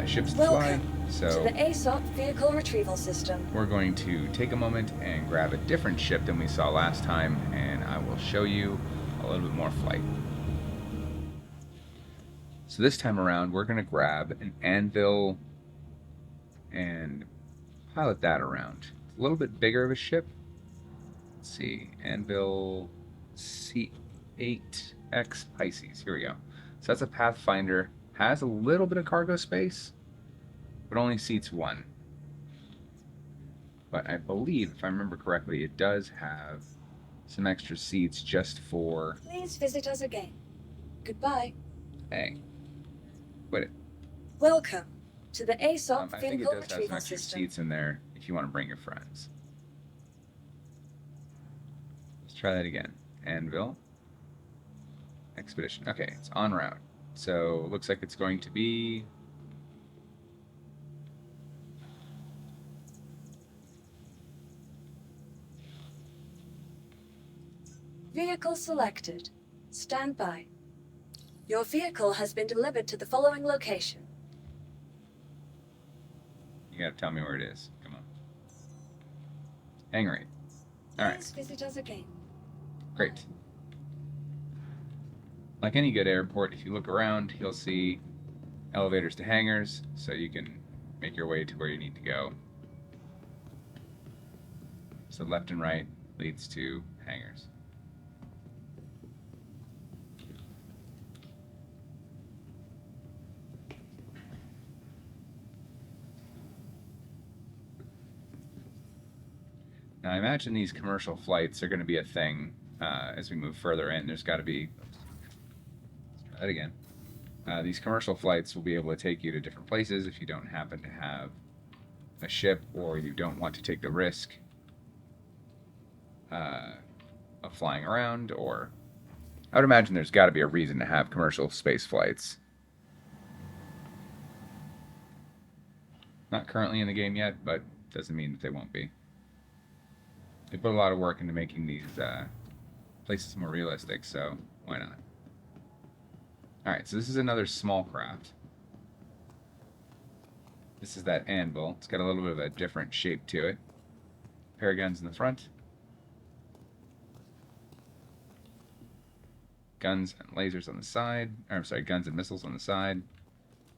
ships to fly, Welcome so to the ASOP Vehicle Retrieval System. we're going to take a moment and grab a different ship than we saw last time, and I will show you a little bit more flight. So this time around, we're going to grab an Anvil and pilot that around. It's a little bit bigger of a ship. Let's see, Anvil C8X Pisces. Here we go. So that's a Pathfinder. Has a little bit of cargo space, but only seats one. But I believe, if I remember correctly, it does have some extra seats just for... Please visit us again. Goodbye. Hey, quit it. Welcome to the ASOP I think it Vehicle does have some Retrieval extra System. seats in there if you want to bring your friends. Let's try that again. Anvil. Expedition. Okay, it's en route. So, looks like it's going to be... Vehicle selected. Stand by. Your vehicle has been delivered to the following location. You gotta tell me where it is. Come on. Hangar 8. Alright, Please visit us again. great. Like any good airport, if you look around, you'll see elevators to hangars, so you can make your way to where you need to go. So left and right leads to hangars. Now I imagine these commercial flights are going to be a thing as we move further in. There's got to be... Let's try that again. These commercial flights will be able to take you to different places if you don't happen to have a ship or you don't want to take the risk of flying around, or... I would imagine there's got to be a reason to have commercial space flights. Not currently in the game yet, but doesn't mean that they won't be. They put a lot of work into making these places more realistic, so why not? Alright, so this is another small craft. This is that anvil. It's got a little bit of a different shape to it. Pair of guns in the front. Guns and lasers on the side. Or, I'm sorry, guns and missiles on the side.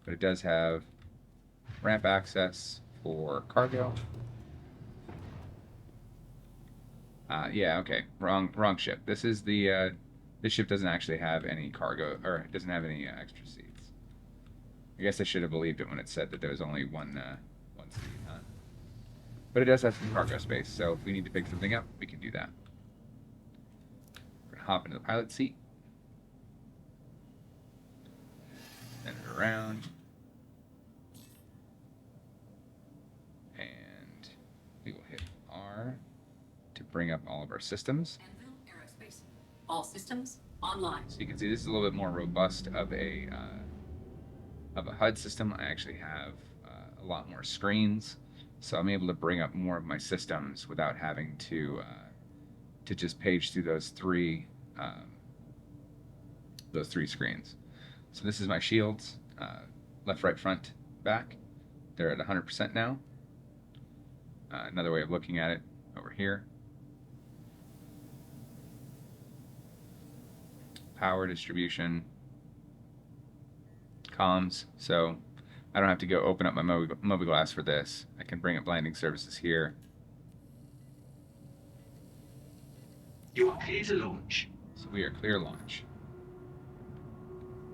But it does have ramp access for cargo. Yeah, okay. Wrong ship. This is the, this ship doesn't actually have any cargo, or it doesn't have any extra seats. I guess I should have believed it when it said that there was only one seat, huh? But it does have some cargo space, so if we need to pick something up, we can do that. We're gonna hop into the pilot seat. Send it around. And we will hit R to bring up all of our systems. Anvil Aerospace. All systems online. So you can see this is a little bit more robust of a HUD system. I actually have a lot more screens, so I'm able to bring up more of my systems without having to just page through those three screens. So this is my shields, left, right, front, back. They're at 100% now. Another way of looking at it over here. Power distribution, comms. So I don't have to go open up my mobiGlas for this. I can bring up landing services here. You are clear to launch. So we are clear launch.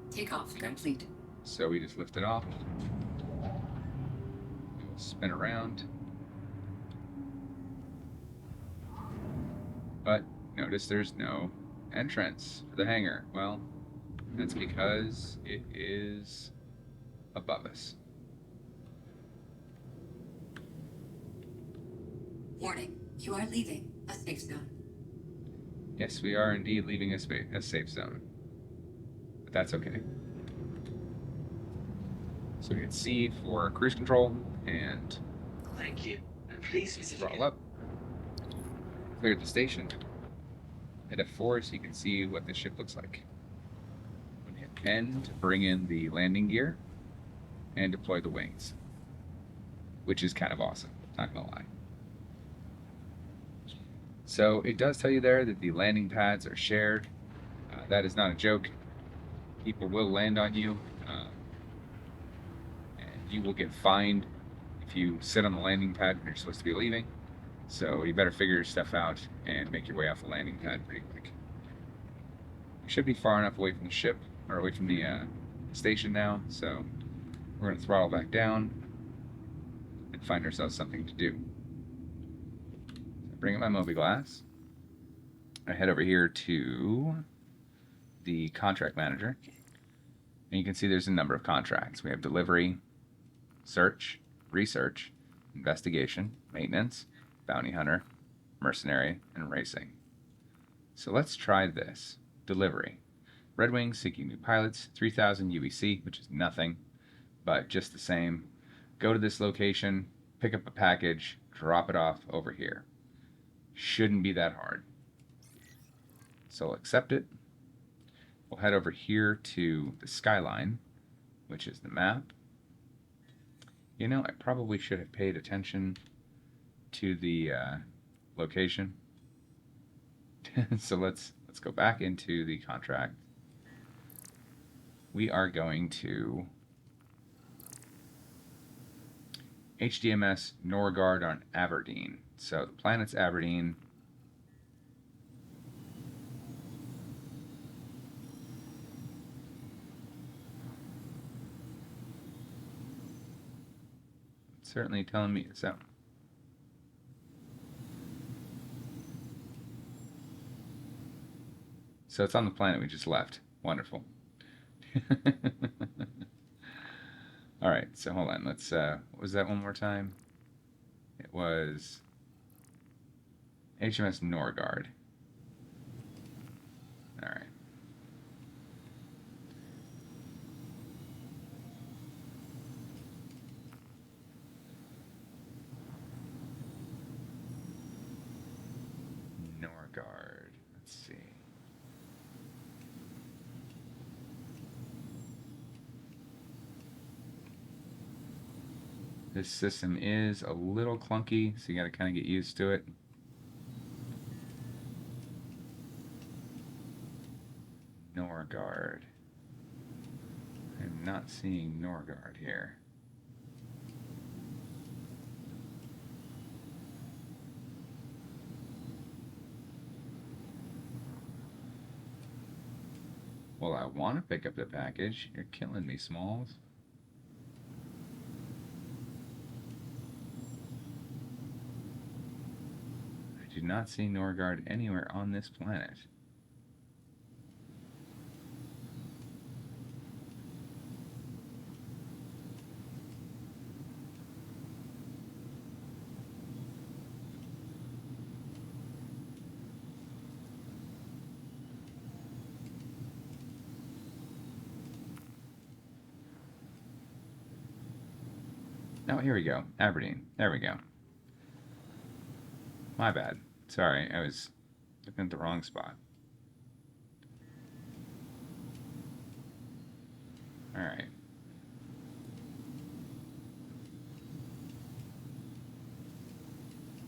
Takeoff complete. So we just lift it off. We will spin around. But notice there's no entrance for the hangar. Well, that's because it is above us. Warning, you are leaving a safe zone. Yes, we are indeed leaving a safe zone. But that's okay. So we hit C for cruise control and Thank you. And please visit throttle up. Cleared the station. Hit F4 so you can see what this ship looks like. I'm gonna hit N to bring in the landing gear and deploy the wings, which is kind of awesome, not gonna lie. So it does tell you there that the landing pads are shared. That is not a joke. People will land on you, and you will get fined if you sit on the landing pad when you're supposed to be leaving. So you better figure your stuff out and make your way off the landing pad pretty quick. You should be far enough away from the ship, or away from the station now, so we're going to throttle back down and find ourselves something to do. So bring up my mobiGlas. I head over here to the contract manager, and you can see there's a number of contracts. We have delivery, search, research, investigation, maintenance, bounty hunter, mercenary, and racing. So let's try this. Delivery. Red Wing seeking new pilots, 3,000 UEC, which is nothing, but just the same. Go to this location, pick up a package, drop it off over here. Shouldn't be that hard. So we'll accept it. We'll head over here to the skyline, which is the map. You know, I probably should have paid attention to the location. So let's go back into the contract. We are going to HDMS Norgard on Aberdeen. So the planet's Aberdeen. It's certainly telling me so. So it's on the planet we just left. Wonderful. All right, so hold on. Let's, what was that one more time? It was HMS Norgard. All right. Norgard. Let's see. This system is a little clunky, so you gotta kind of get used to it. Norgard. I'm not seeing Norgard here. Well, I want to pick up the package. You're killing me, Smalls. I do not see Norgard anywhere on this planet. Oh, here we go. Aberdeen. There we go. My bad. Sorry, I was looking at the wrong spot. Alright.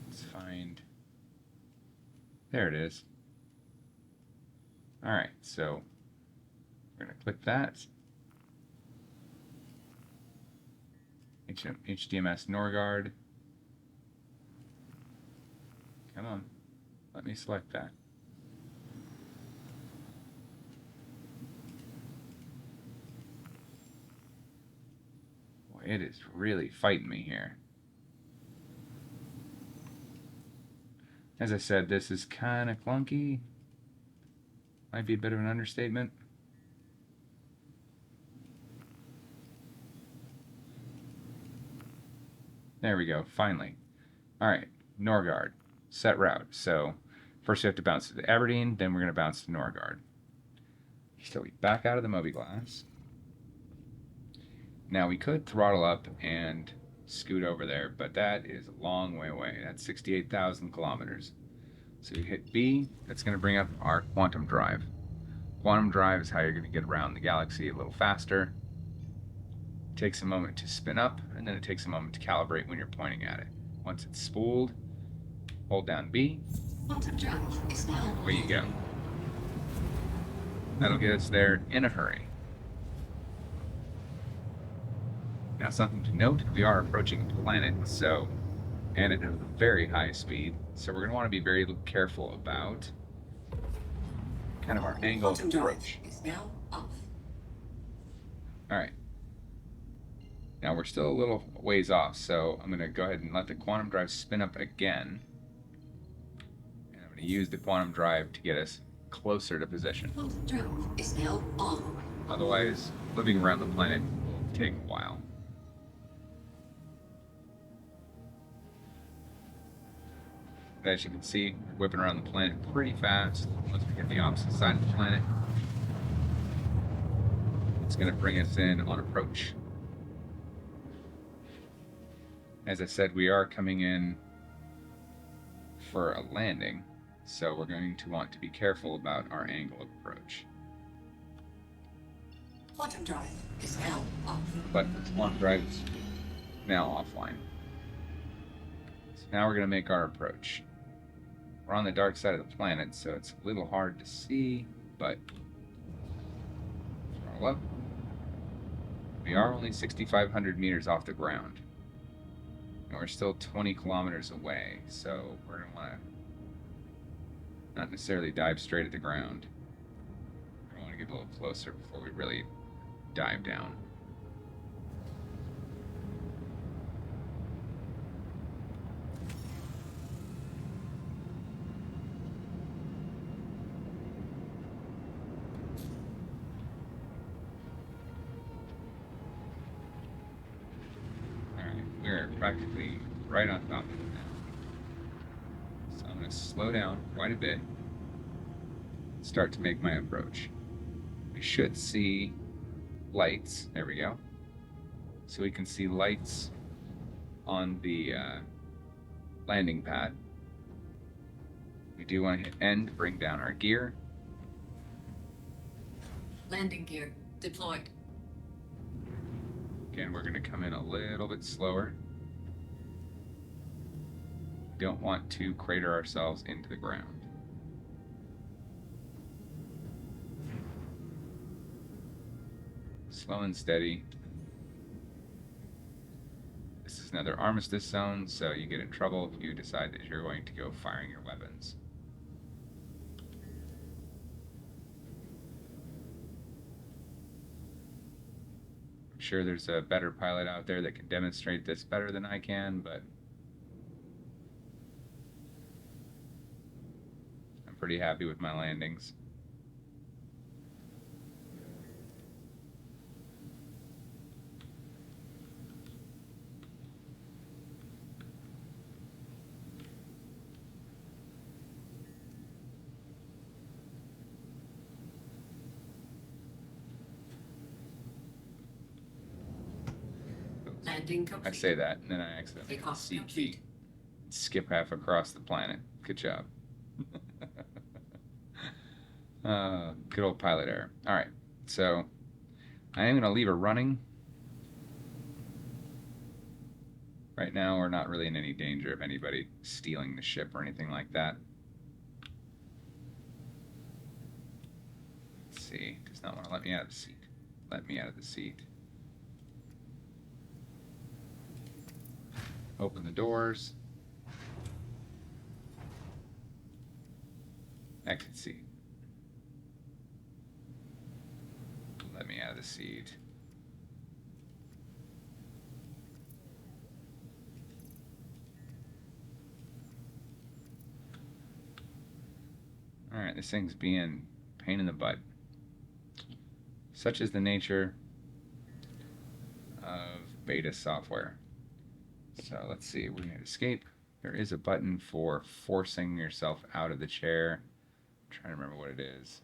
Let's find... There it is. Alright, so we're going to click that. HDMS Norgard. Come on, let me select that. Boy, it is really fighting me here. As I said, this is kind of clunky. Might be a bit of an understatement. There we go, finally. Alright, Norgard. Set route. So, first we have to bounce to Aberdeen, then we're going to bounce to Norgard. So we back out of the Moby-Glass. Now we could throttle up and scoot over there, but that is a long way away. That's 68,000 kilometers. So you hit B, that's going to bring up our quantum drive. Quantum drive is how you're going to get around the galaxy a little faster. It takes a moment to spin up, and then it takes a moment to calibrate when you're pointing at it. Once it's spooled, hold down B. Quantum drive is now. Away you go. That'll get us there in a hurry. Now, something to note, we are approaching the planet, and at a very high speed, so we're going to want to be very careful about kind of our angle of Quantum drive approach. is now off. Alright. Now we're still a little ways off, so I'm going to go ahead and let the quantum drive spin up again. And I'm going to use the quantum drive to get us closer to position. Quantum drive is now on. Otherwise, living around the planet will take a while. But as you can see, we're whipping around the planet pretty fast. Once we get the opposite side of the planet, it's going to bring us in on approach. As I said, we are coming in for a landing, so we're going to want to be careful about our angle of approach. Quantum drive is now off. But the quantum drive is now offline. So now we're going to make our approach. We're on the dark side of the planet, so it's a little hard to see, but throttle up. We are only 6,500 meters off the ground. And we're still 20 kilometers away, so we're going to want to not necessarily dive straight at the ground. We're going to want to get a little closer before we really dive down. We're practically right on top of it now. So I'm going to slow down quite a bit, start to make my approach. We should see lights. There we go. So we can see lights on the landing pad. We do want to hit N to bring down our gear. Landing gear deployed. Again, we're going to come in a little bit slower. don't want to crater ourselves into the ground. Slow and steady. This is another armistice zone, so you get in trouble if you decide that you're going to go firing your weapons. I'm sure there's a better pilot out there that can demonstrate this better than I can, but I'm pretty happy with my landings. Landing I complete. say that, and then I accidentally Takeoff C key. complete. Skip half across the planet. Good job. Good old pilot error. Alright, so I am going to leave her running. Right now, we're not really in any danger of anybody stealing the ship or anything like that. Let's see. Does not want to let me out of the seat. Let me out of the seat. Open the doors. Exit seat. Let me out of the seat. Alright, this thing's being a pain in the butt. Such is the nature of beta software. So let's see, we're going to escape. There is a button for forcing yourself out of the chair. I'm trying to remember what it is.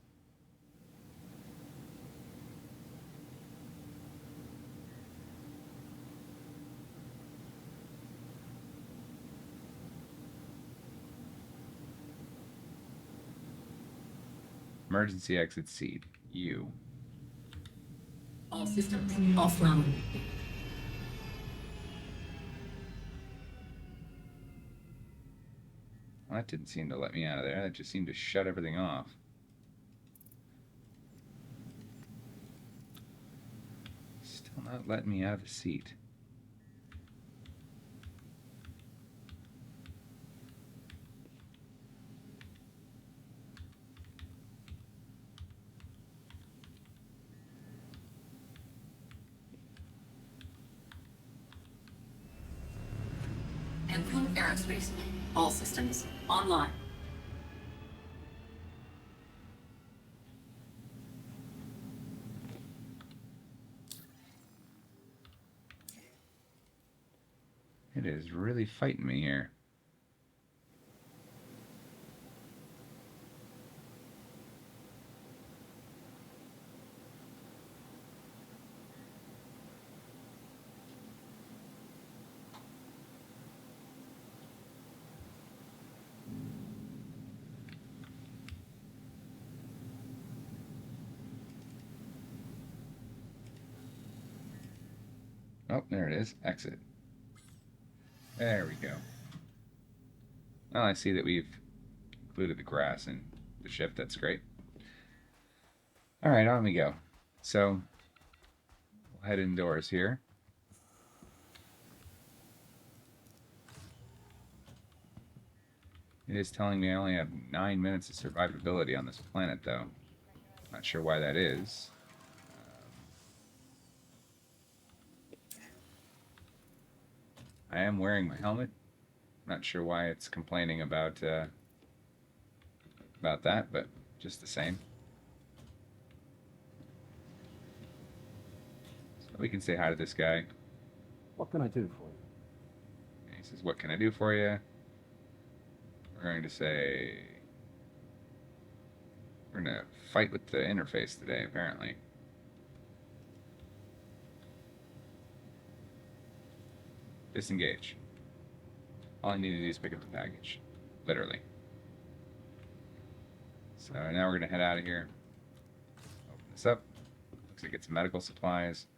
Emergency exit seat. U. All systems offline. Well, that didn't seem to let me out of there. That just seemed to shut everything off. Still not letting me out of the seat. Empire Aerospace. All systems online. It is really fighting me here. Oh, there it is. Exit. There we go. Well, I see that we've included the grass in the ship. That's great. All right, on we go. So, we'll head indoors here. It is telling me I only have 9 minutes of survivability on this planet, though. Not sure why that is. I am wearing my helmet. Not sure why it's complaining about that, but just the same. So we can say hi to this guy. What can I do for you? And he says, "What can I do for you?" We're going to say we're going to fight with the interface today, apparently. Disengage. All I need to do is pick up the package. Literally. So now we're going to head out of here. Open this up. Looks like it's medical supplies.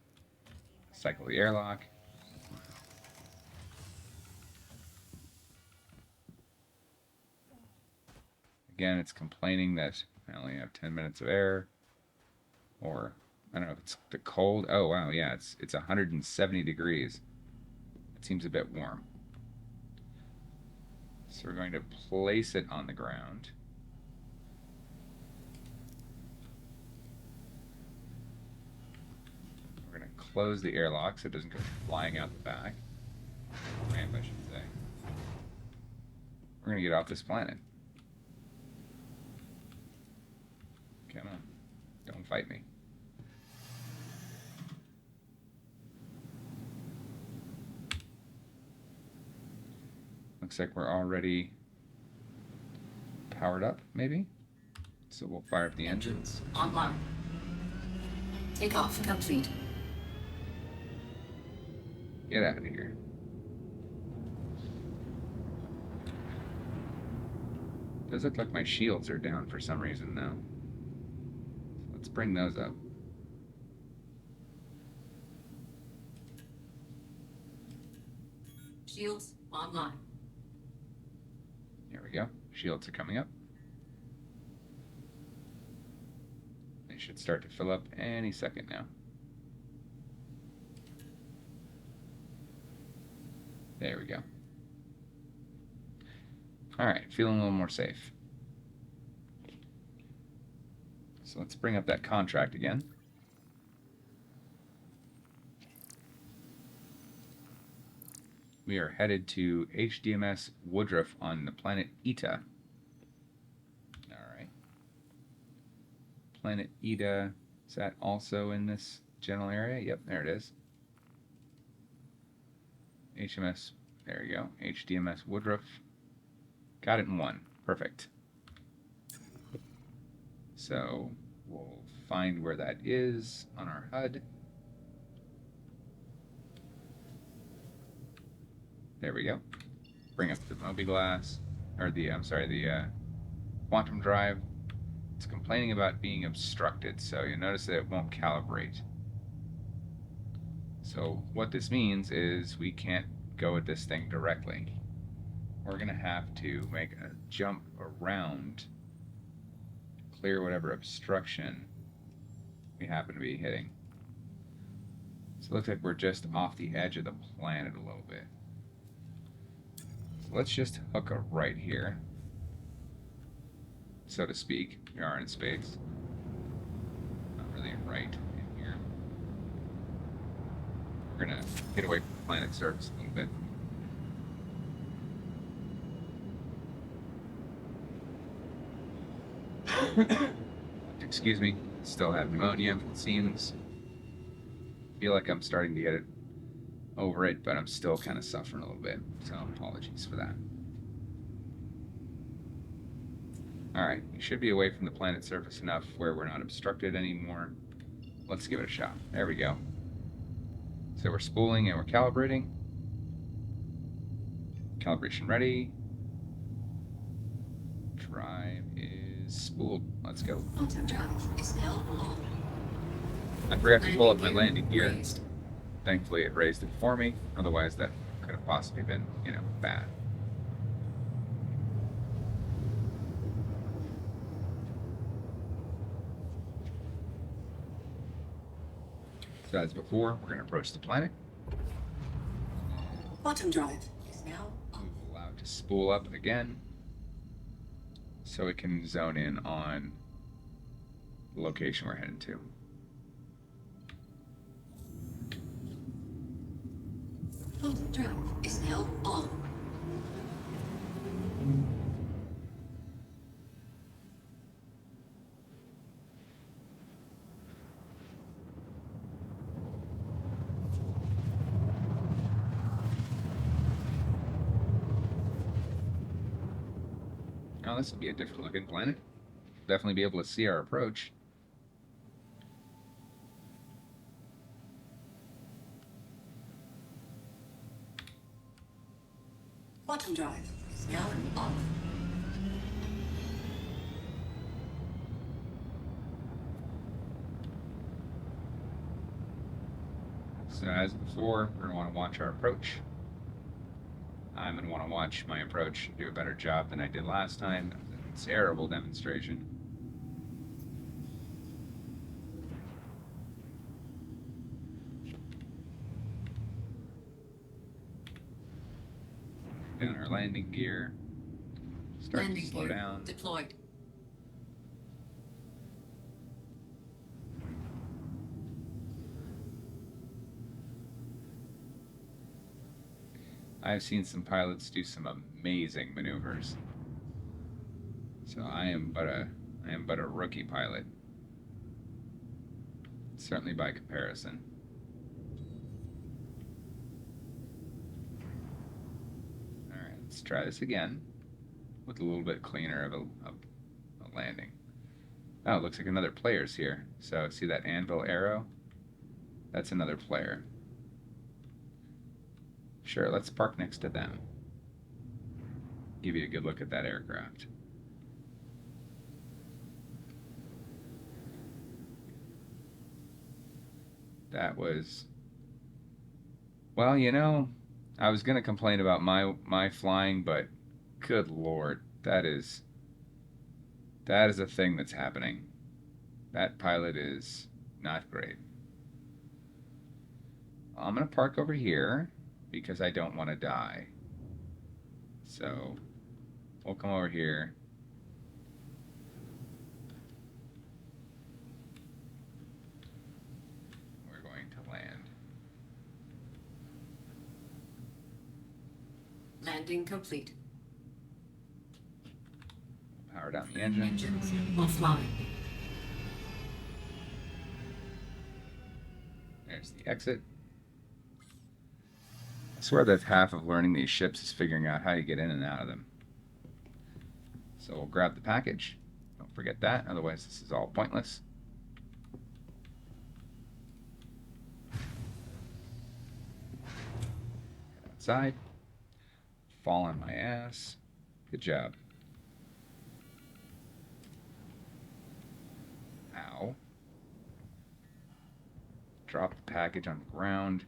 Cycle the airlock. Again, it's complaining that I only have 10 minutes of air. Or, I don't know if it's the cold. Oh, wow, yeah, it's 170 degrees. It seems a bit warm. So we're going to place it on the ground. We're going to close the airlock so it doesn't go flying out the back. Ramp, I should say. We're going to get off this planet. Come on. Don't fight me. Looks like we're already powered up, maybe? So we'll fire up the engines. Online. Takeoff complete. Get out of here. Does look like my shields are down for some reason now. Let's bring those up. Shields online. There we go. Shields are coming up. They should start to fill up any second now. There we go. Alright, feeling a little more safe. So let's bring up that contract again. We are headed to HDMS Woodruff on the planet Eta. Alright. Planet Eta, is that also in this general area? Yep, there it is. HMS, there you go. HDMS Woodruff. Got it in one. Perfect. So we'll find where that is on our HUD. There we go. Bring up the mobi-glass, or the, the quantum drive. It's complaining about being obstructed, so you'll notice that it won't calibrate. So what this means is we can't go at this thing directly. We're going to have to make a jump around to clear whatever obstruction we happen to be hitting. So it looks like we're just off the edge of the planet a little bit. So let's just hook a right here, so to speak. We are in space. Not really a right in here. We're going to get away from the planet's surface a little bit. Excuse me, still have pneumonia, it seems. Feel like I'm starting to get it over it, but I'm still kind of suffering a little bit, so apologies for that. Alright, we should be away from the planet's surface enough where we're not obstructed anymore. Let's give it a shot. There we go. So we're spooling and we're calibrating. Calibration ready. Drive is spooled. Let's go. Quantum drive is now on. I forgot to pull up my landing gear. Raised. Thankfully it raised it for me. Otherwise that could have possibly been, bad. So as before, we're going to approach the planet. Quantum drive is now on. We'll allow it to spool up again, so it can zone in on the location we're heading to. Quantum drive is now on. Now this will be a different looking planet. Definitely be able to see our approach. Quantum drive is now on. So as before, we're going to want to watch our approach. I'm going to want to watch my approach do a better job than I did last time. Terrible demonstration. Down our landing gear. Start Landing to slow gear down. deployed. I've seen some pilots do some amazing maneuvers. So I am but a rookie pilot. Certainly by comparison. Alright, let's try this again. With a little bit cleaner of a landing. Oh, it looks like another player's here. So see that anvil arrow? That's another player. Sure, let's park next to them. Give you a good look at that aircraft. That was... Well, you know, I was going to complain about my flying, but good lord, that is a thing that's happening. That pilot is not great. I'm going to park over here because I don't want to die. So we'll come over here. We're going to land. Landing complete. Power down the engine. Engines offline. There's the exit. I swear that half of learning these ships is figuring out how you get in and out of them. So we'll grab the package. Don't forget that, otherwise this is all pointless. Head outside. Fall on my ass. Good job. Ow. Drop the package on the ground.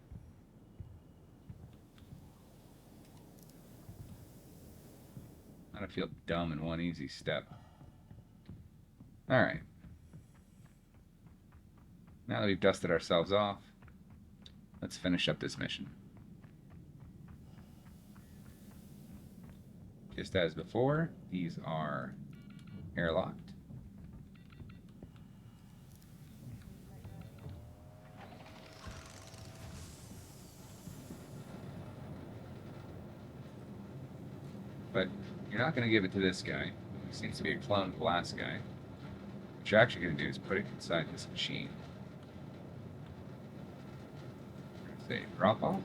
I don't feel dumb in one easy step. Alright. Now that we've dusted ourselves off, let's finish up this mission. Just as before, these are airlocked. But you're not going to give it to this guy. He seems to be a clone of the last guy. What you're actually going to do is put it inside this machine. Say drop off.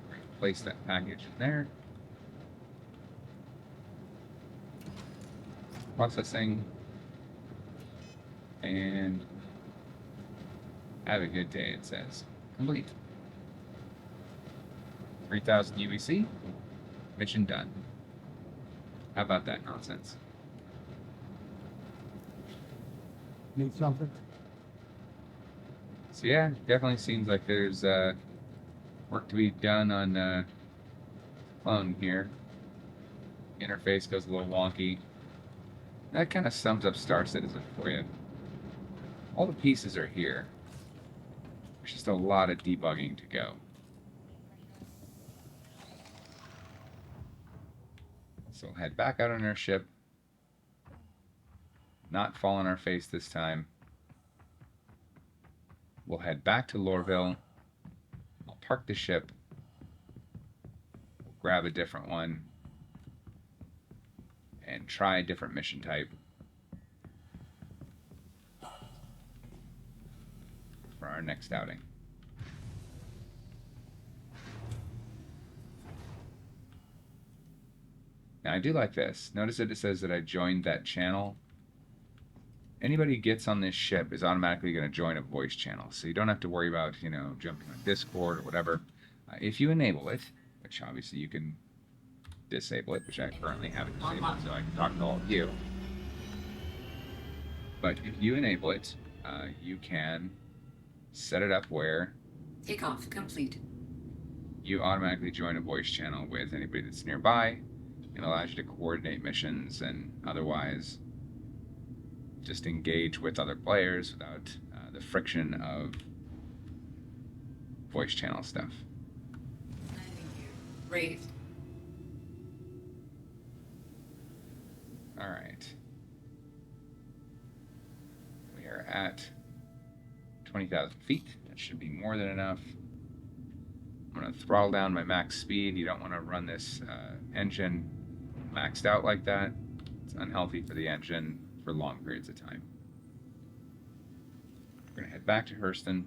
We're going to place that package in there. Processing. And have a good day, it says. Complete. 3,000 UEC. Mission done. How about that nonsense? Need something? So yeah, definitely seems like there's work to be done on clone here. Interface goes a little wonky. That kind of sums up Star Citizen for you. All the pieces are here. There's just a lot of debugging to go. So we'll head back out on our ship. Not fall on our face this time. We'll head back to Loreville. I'll park the ship. We'll grab a different one. And try a different mission type. For our next outing. Now I do like this. Notice that it says that I joined that channel. Anybody who gets on this ship is automatically going to join a voice channel. So you don't have to worry about, you know, jumping on Discord or whatever. If you enable it, which obviously you can disable it, which I currently have it disabled, so I can talk to all of you. But if you enable it, you can set it up where Takeoff complete. You automatically join a voice channel with anybody that's nearby and allows you to coordinate missions and otherwise just engage with other players without the friction of voice channel stuff. Landing gear raised. All right. We are at 20,000 feet. That should be more than enough. I'm going to throttle down my max speed. You don't want to run this engine maxed out like that. It's unhealthy for the engine for long periods of time. We're going to head back to Hurston.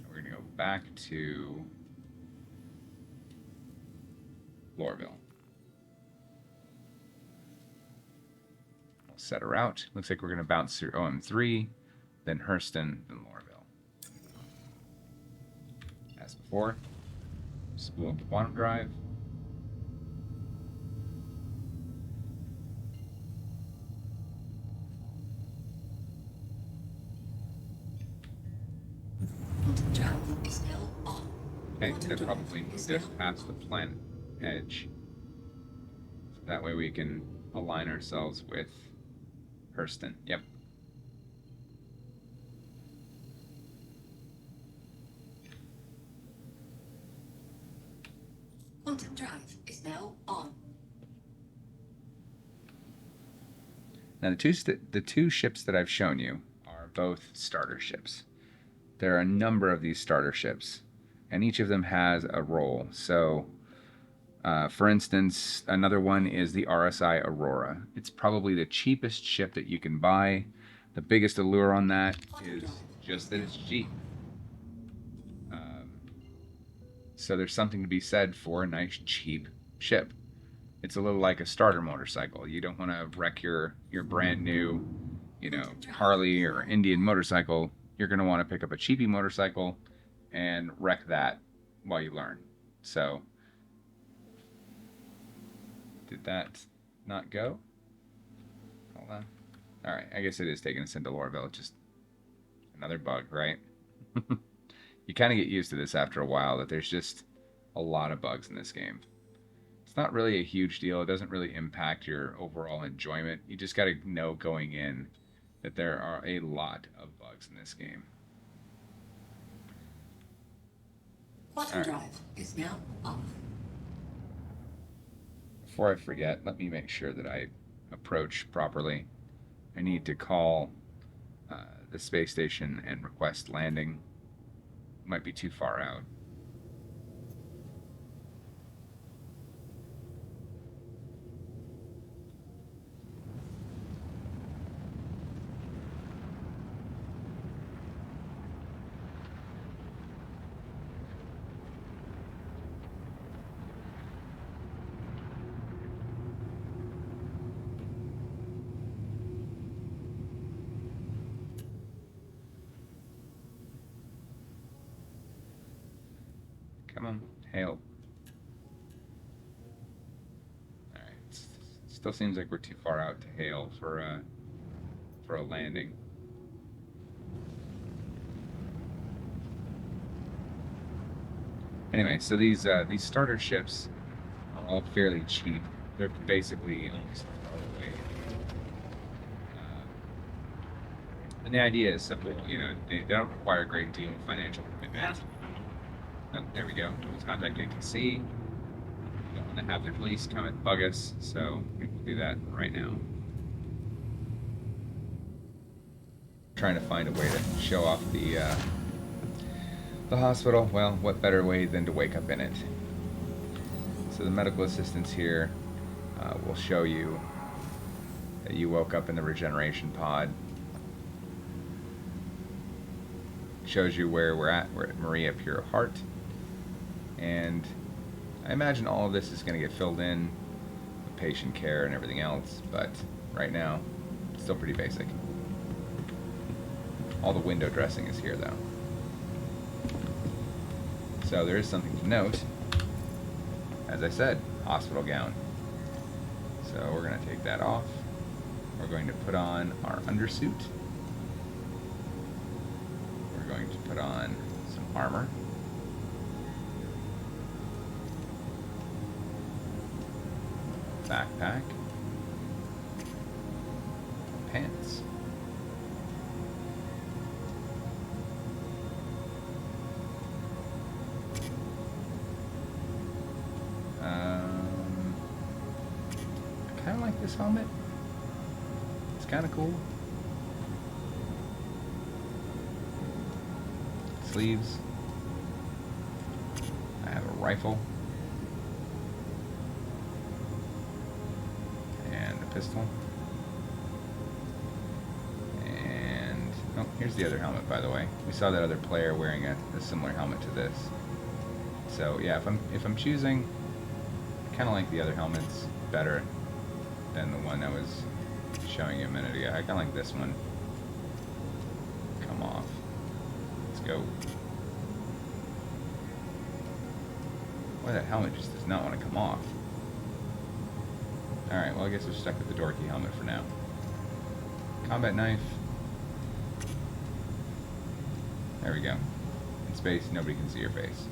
We're going to go back to Loreville. We'll set her out. Looks like we're going to bounce through OM3, then Hurston, then Loreville. As before, spool up the quantum drive. Drive is now on. Okay, that probably moved us past the planet edge. So that way we can align ourselves with Hurston. Yep. Quantum drive is now on. Now the two ships that I've shown you are both starter ships. There are a number of these starter ships, and each of them has a role. So, for instance, another one is the RSI Aurora. It's probably the cheapest ship that you can buy. The biggest allure on that is just that it's cheap. So there's something to be said for a nice, cheap ship. It's a little like a starter motorcycle. You don't want to wreck your brand new, Harley or Indian motorcycle. You're going to want to pick up a cheapy motorcycle and wreck that while you learn. So, did that not go? Hold on. All right, I guess it is taking us into Loreville. Just another bug, right? You kind of get used to this after a while, that there's just a lot of bugs in this game. It's not really a huge deal. It doesn't really impact your overall enjoyment. You just got to know going in that there are a lot of bugs in this game. Quantum drive is now off. Before I forget, let me make sure that I approach properly. I need to call the space station and request landing. Might be too far out. Come on, hail. Alright, still seems like we're too far out to hail for a landing. Anyway, so these starter ships are all fairly cheap. They're basically almost far away. And the idea is simple. They don't require a great deal of financial commitment. Oh, there we go. We'll contact ATC. Don't want to have the police come and bug us, so we will do that right now. Trying to find a way to show off the hospital. Well, what better way than to wake up in it? So the medical assistants here will show you that you woke up in the regeneration pod. Shows you where we're at. We're at Maria Pure Heart. And I imagine all of this is going to get filled in with patient care and everything else, but right now, it's still pretty basic. All the window dressing is here, though. So there is something to note. As I said, hospital gown. So we're going to take that off. We're going to put on our undersuit. We're going to put on Some armor. Backpack. Pants. I kind of like this helmet. It's kind of cool. Sleeves. I have a rifle. And a pistol. And, oh, here's the other helmet, by the way. We saw that other player wearing a similar helmet to this. So yeah, if I'm choosing, I kind of like the other helmets better than the one I was showing you a minute ago. I kind of like this one. Come off. Let's go. Boy, that helmet just does not want to come off. Alright, well I guess we're stuck with the dorky helmet for now. Combat knife. There we go. In space, nobody can see your face.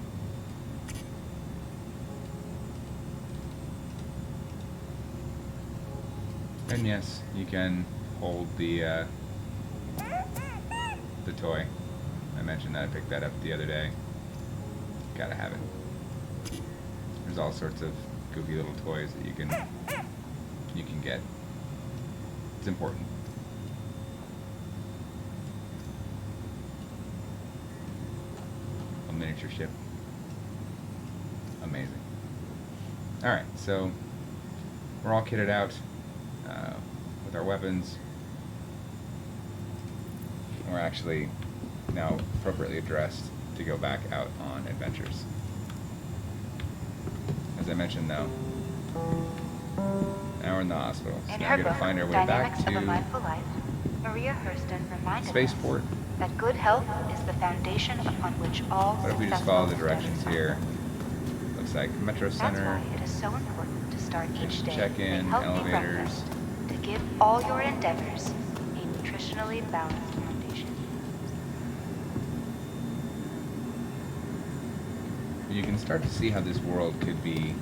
And yes, you can hold the toy. I mentioned that I picked that up the other day. Gotta have it. There's all sorts of goofy little toys that you can get. It's important. A miniature ship. Amazing. Alright, so we're all kitted out with our weapons. We're actually now appropriately dressed to go back out on adventures. As I mentioned, though, now we're in the hospital, so In now her we're going book, to find our way Dynamics back of a to Mindful Life, Maria Hurston reminded Spaceport. us that good health is the foundation upon which all What if we just successful follow the directions endeavors here? Looks like Metro That's Center, why it is so important to start each day with a check-in, healthy elevators. breakfast to give all your endeavors a nutritionally balanced foundation. You can start to see how this world could be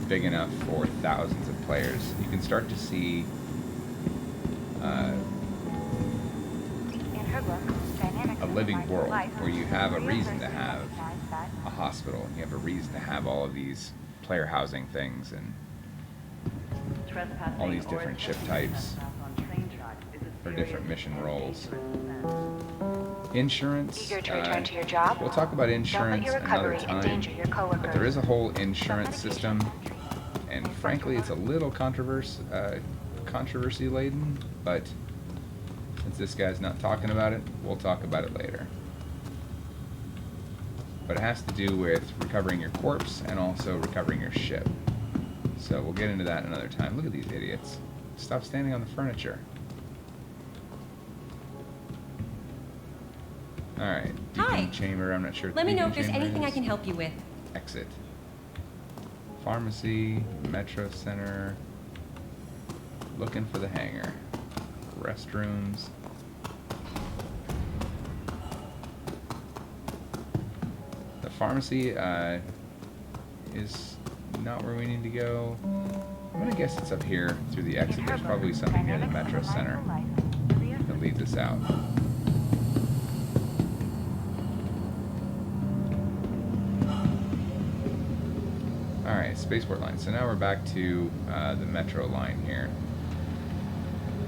big enough for thousands of players. You can start to see In her book, Dynamics a of living Mindful world Life, where you have a Maria reason to Hurston have recognized that a hospital, and you have a reason to have all of these player housing things and all these different ship types for different mission roles. Insurance. Eager to return to your job? We'll talk about Don't let insurance your another recovery time, endanger your coworkers. but there is a whole insurance system, and frankly, it's a little controversy laden. But since this guy's not talking about it, we'll talk about it later. But it has to do with recovering your corpse and also recovering your ship. So we'll get into that another time. Look at these idiots. Stop standing on the furniture. Alright. Hi. Deacon chamber. I'm not sure what Let the me know deacon if there's chamber anything I is. can help you with. Exit. Pharmacy. Metro Center. Looking for the hangar. Restrooms. The pharmacy is not where we need to go. I'm gonna guess it's up here through the exit. There's probably something near the Metro Center that leads us out. Alright, spaceport line. So now we're back to the Metro line here.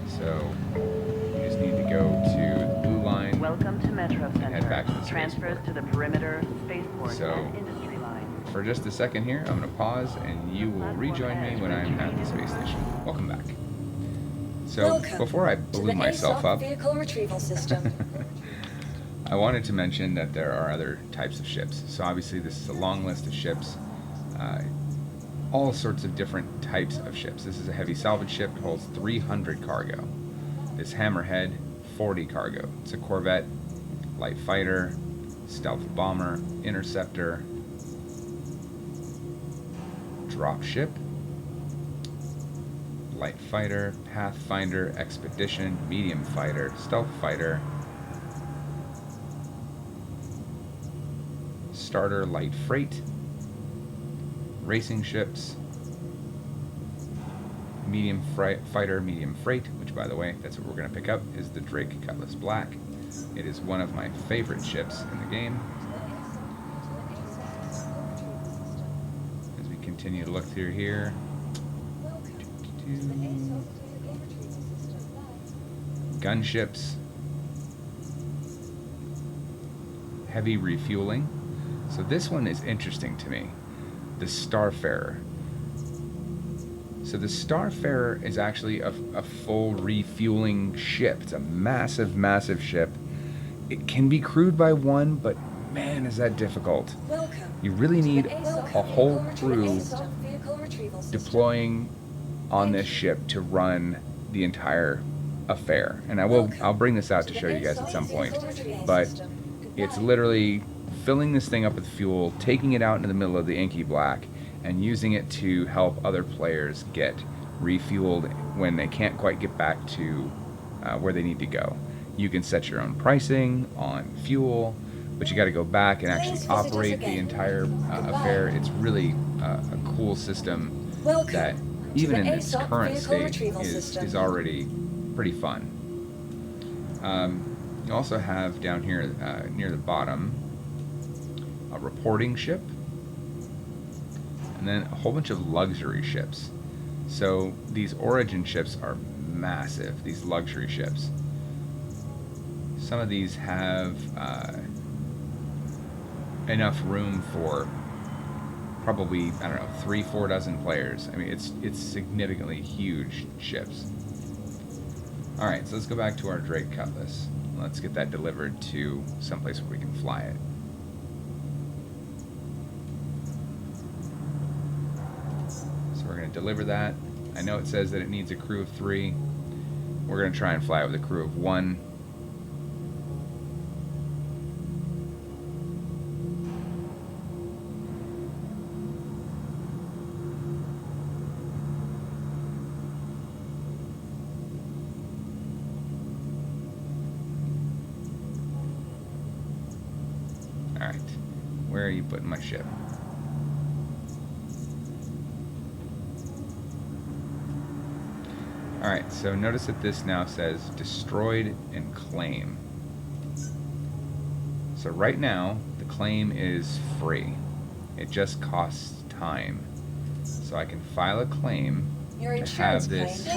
So we just need to go to the blue line. Welcome to Metro Center. Head back to the Transfers spaceport. to the perimeter, spaceport, So, and industry line. For just a second here, I'm going to pause and you will rejoin me when I'm at the space station. Welcome back. So, Welcome before I to blew the myself ASOP up, vehicle retrieval system. I wanted to mention that there are other types of ships. So obviously this is a long list of ships. All sorts of different types of ships. This is a heavy salvage ship. It holds 300 cargo. This Hammerhead, 40 cargo. It's a corvette, light fighter, stealth bomber, interceptor, drop ship, light fighter, pathfinder, expedition, medium fighter, stealth fighter, starter light freight, racing ships, medium fighter, medium freight, which by the way, that's what we're going to pick up, is the Drake Cutlass Black. It is one of my favorite ships in the game. As we continue to look through here. Gunships. Heavy refueling. So this one is interesting to me. The Starfarer. So the Starfarer is actually a full refueling ship. It's a massive, massive ship. It can be crewed by one, but man, is that difficult. You really need a whole crew deploying on this ship to run the entire affair. And I'll bring this out to show you guys at some point. But it's literally filling this thing up with fuel, taking it out into the middle of the inky black, and using it to help other players get refueled when they can't quite get back to where they need to go. You can set your own pricing on fuel, but you got to go back and actually operate the entire affair. It's really a cool system that, even in its current state, is already pretty fun. You also have down here near the bottom a reporting ship, and then a whole bunch of luxury ships. So these origin ships are massive, these luxury ships. Some of these have enough room for probably, I don't know, 3-4 dozen players. I mean, it's significantly huge ships. Alright, so let's go back to our Drake Cutlass. Let's get that delivered to someplace where we can fly it. So we're going to deliver that. I know it says that it needs a crew of 3. We're going to try and fly it with a crew of 1. Alright, where are you putting my ship? Alright, so notice that this now says destroyed and claim. So right now, the claim is free. It just costs time. So I can file a claim to have this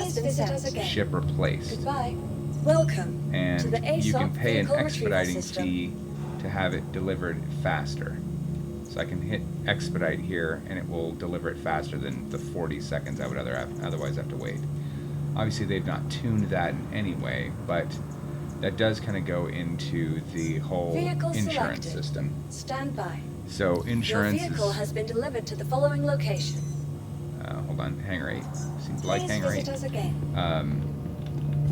ship replaced. Goodbye. Welcome and to the you can ASOP pay an vehicle retrieval expediting system. fee to have it delivered faster. So I can hit expedite here and it will deliver it faster than the 40 seconds I would otherwise have to wait. Obviously they've not tuned that in any way, but that does kind of go into the whole Vehicle insurance selected. system. Stand by. So insurance Your vehicle is, has been delivered to the following location. hold on, hangar 8. Seems like Please hangar 8. visit us again.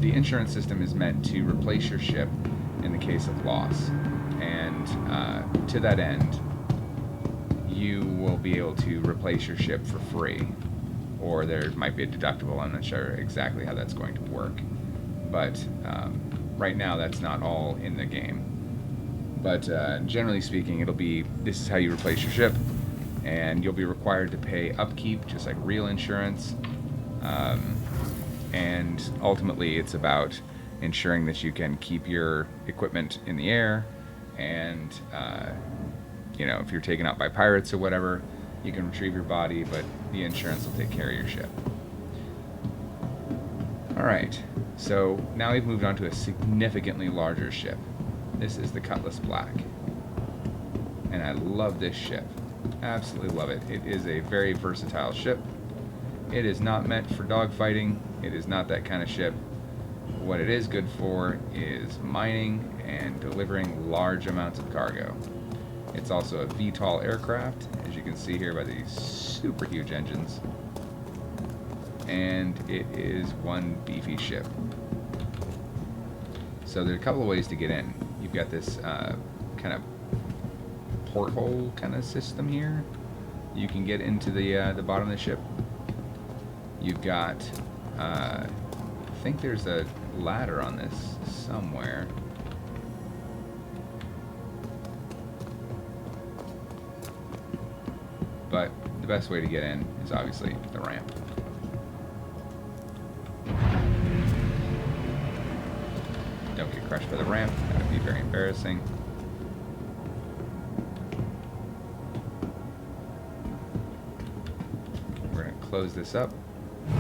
The insurance system is meant to replace your ship in the case of loss. And to that end, you will be able to replace your ship for free. Or there might be a deductible. I'm not sure exactly how that's going to work. But right now, that's not all in the game. But generally speaking, it'll be, this is how you replace your ship. And you'll be required to pay upkeep, just like real insurance. And ultimately, it's about ensuring that you can keep your equipment in the air. And, you know, if you're taken out by pirates or whatever, you can retrieve your body, but the insurance will take care of your ship. Alright, so now we've moved on to a significantly larger ship. This is the Cutlass Black. And I love this ship. Absolutely love it. It is a very versatile ship. It is not meant for dogfighting. It is not that kind of ship. What it is good for is mining and delivering large amounts of cargo. It's also a VTOL aircraft, as you can see here by these super huge engines. And it is one beefy ship. So there are a couple of ways to get in. You've got this kind of porthole kind of system here. You can get into the bottom of the ship. You've got, I think there's a ladder on this somewhere. but the best way to get in is obviously the ramp. Don't get crushed by the ramp, that would be very embarrassing. We're going to close this up. You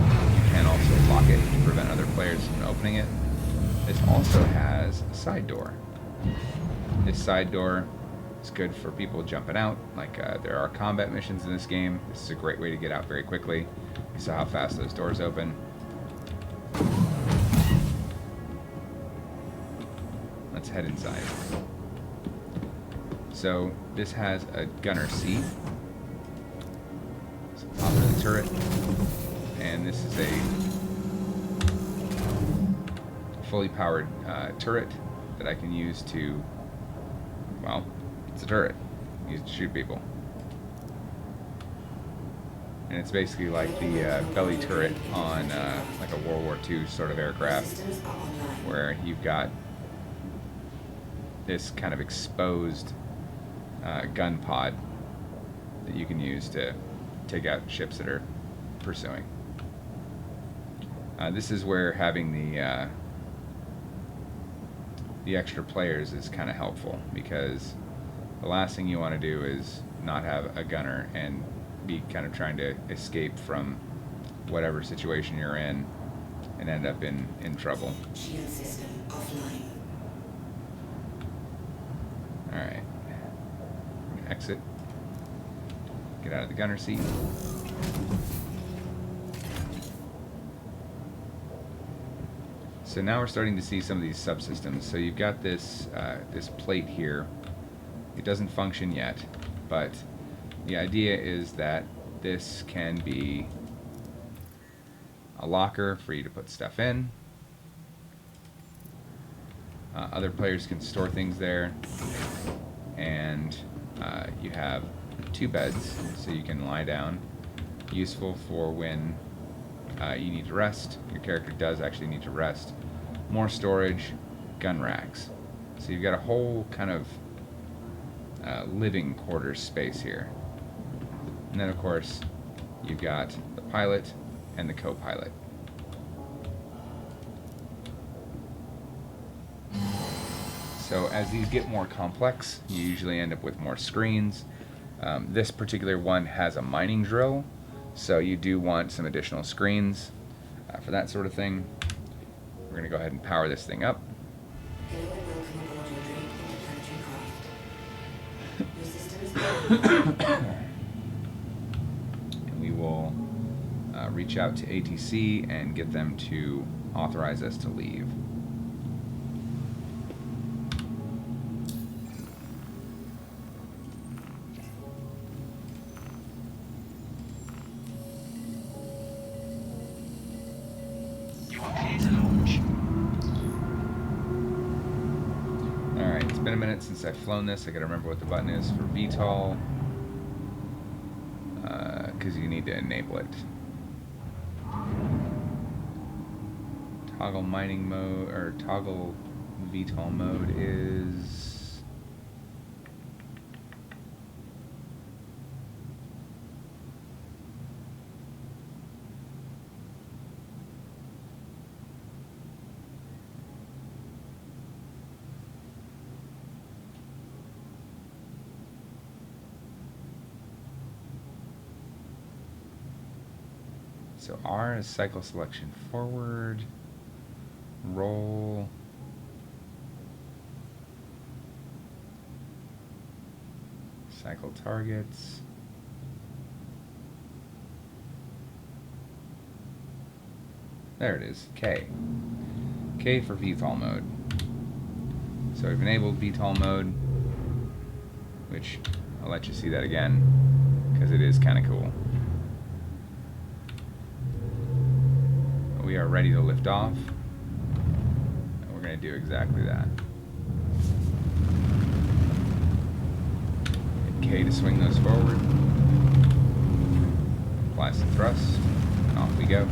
can also lock it to prevent other players from opening it. This also has a side door. This side door is good for people jumping out. Like there are combat missions in this game. This is a great way to get out very quickly. You saw how fast those doors open. Let's head inside. So this has a gunner seat. It's the top of the turret. And this is a fully powered turret that I can use to, well, it's a turret. Use it to shoot people. And it's basically like the belly turret on like a World War II sort of aircraft, where you've got this kind of exposed gun pod that you can use to take out ships that are pursuing. This is where having the extra players is kind of helpful, because the last thing you want to do is not have a gunner and be kind of trying to escape from whatever situation you're in and end up in trouble. Shield system offline. Alright. Exit. Get out of the gunner seat. So now we're starting to see some of these subsystems. So you've got this this plate here. It doesn't function yet, but the idea is that this can be a locker for you to put stuff in. Other players can store things there, and you have 2 beds, so you can lie down. Useful for when you need to rest. Your character does actually need to rest. More storage, gun racks. So you've got a whole kind of living quarters space here. And then of course you've got the pilot and the co-pilot. So as these get more complex, you usually end up with more screens. This particular one has a mining drill, so you do want some additional screens for that sort of thing. We're going to go ahead and power this thing up. Hello and welcome aboard your Drake interplanetary craft. Your system is And we will reach out to ATC and get them to authorize us to leave. You are clear to launch. Alright, it's been a minute since I've flown this. I gotta remember what the button is for VTOL, because you need to enable it. Toggle mining mode, or toggle VTOL mode is... So R is cycle selection forward, roll, cycle targets, there it is, K. K for VTOL mode. So we've enabled VTOL mode, which I'll let you see that again, because it is kind of cool. We are ready to lift off, and we're going to do exactly that. Hit K to swing those forward, apply some thrust, and off we go.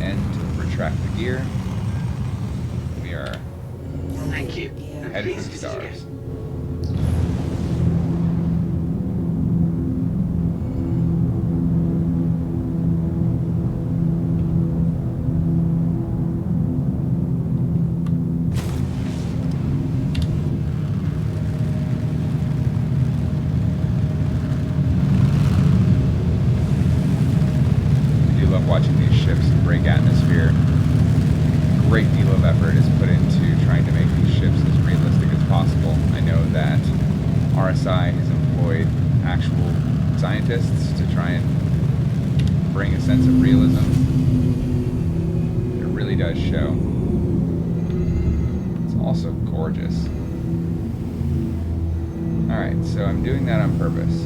And to retract the gear, we are Thank you. And headed please for the visit stars. again. that RSI has employed actual scientists to try and bring a sense of realism. It really does show. It's also gorgeous. Alright, so I'm doing that on purpose.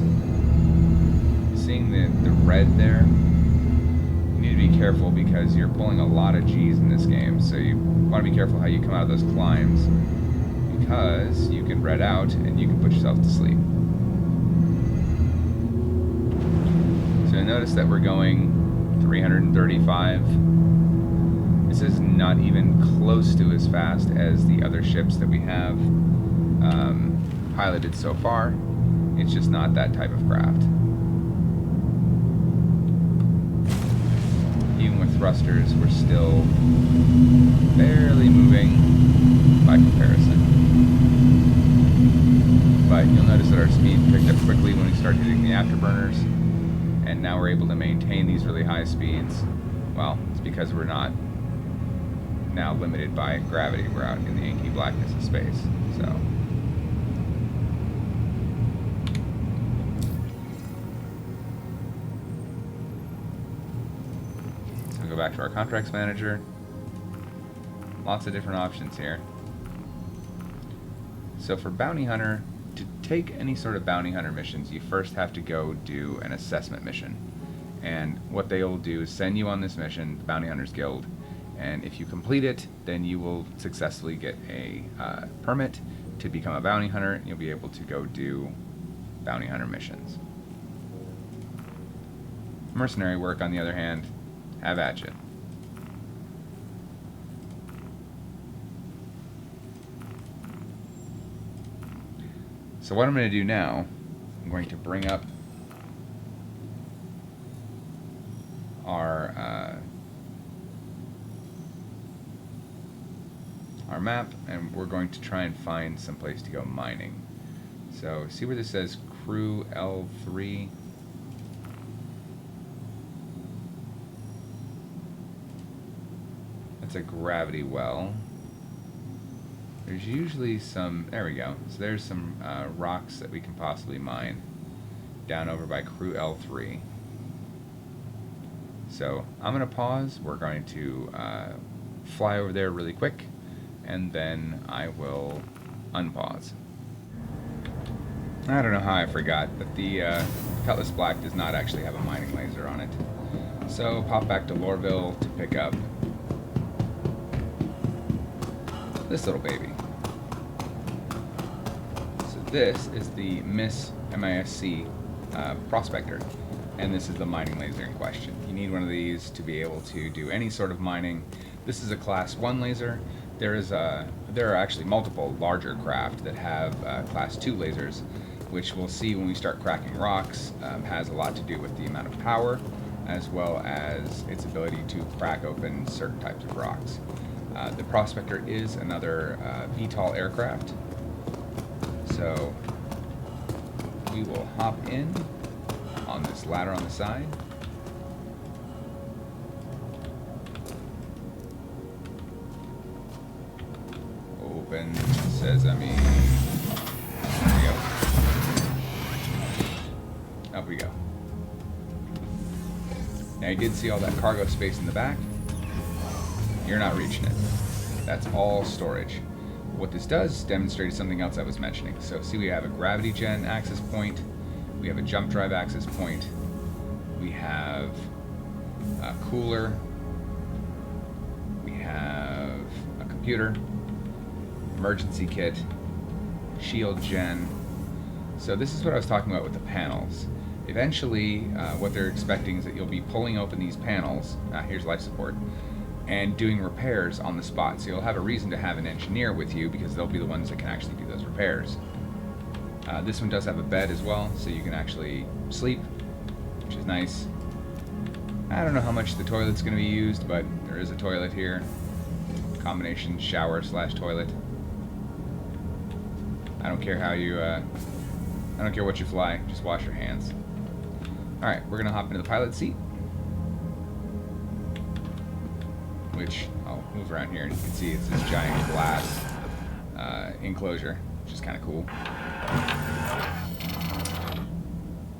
Seeing the red there, you need to be careful because you're pulling a lot of G's in this game, so you want to be careful how you come out of those climbs, because you can red out and you can put yourself to sleep. So notice that we're going 335. This is not even close to as fast as the other ships that we have piloted so far. It's just not that type of craft. Even with thrusters, we're still barely moving by comparison. But you'll notice that our speed picked up quickly when we started hitting the afterburners, and now we're able to maintain these really high speeds. Well, it's because we're not now limited by gravity. We're out in the inky blackness of space. So go back to our contracts manager. Lots of different options here. So for bounty hunter, to take any sort of bounty hunter missions, you first have to go do an assessment mission. And what they will do is send you on this mission, the Bounty Hunters Guild, and if you complete it, then you will successfully get a permit to become a bounty hunter, and you'll be able to go do bounty hunter missions. Mercenary work, on the other hand, have at you. So what I'm going to do now, I'm going to bring up our map, and we're going to try and find some place to go mining. So see where this says Crew L3? That's a gravity well. There's usually some, there we go. So there's some rocks that we can possibly mine down over by Crew L3. So I'm going to pause. We're going to fly over there really quick, and then I will unpause. I don't know how I forgot, but the Cutlass Black does not actually have a mining laser on it. So pop back to Loreville to pick up this little baby. So this is the MISC Prospector, and this is the mining laser in question. You need one of these to be able to do any sort of mining. This is a Class 1 laser. There are actually multiple larger craft that have Class 2 lasers, which we'll see when we start cracking rocks. Has a lot to do with the amount of power, as well as its ability to crack open certain types of rocks. The Prospector is another VTOL aircraft, so we will hop in on this ladder on the side. Open sesame. There we go. Up we go. Now you did see all that cargo space in the back. You're not reaching it. That's all storage. What this does demonstrate something else I was mentioning. So see, we have a gravity gen access point, we have a jump drive access point, we have a cooler, we have a computer, emergency kit, shield gen. So this is what I was talking about with the panels. Eventually, what they're expecting is that you'll be pulling open these panels. Here's life support. And doing repairs on the spot. So you'll have a reason to have an engineer with you because they'll be the ones that can actually do those repairs. This one does have a bed as well, so you can actually sleep, which is nice. I don't know how much the toilet's going to be used, but there is a toilet here. Combination shower / toilet. I don't care how you, I don't care what you fly, just wash your hands. Alright, we're going to hop into the pilot seat, which I'll move around here, and you can see it's this giant glass enclosure. which is kind of cool.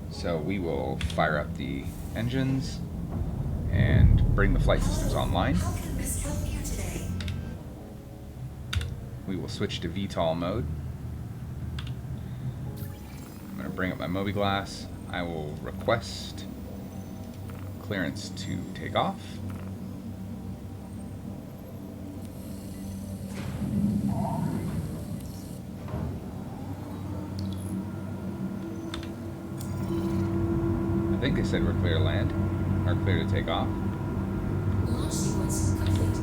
So we will fire up the engines and bring the flight systems online. How can I best help you today? We will switch to VTOL mode. I'm going to bring up my Moby Glass. I will request clearance to take off. I think they said we're clear to land, or clear to take off. Launch sequence complete.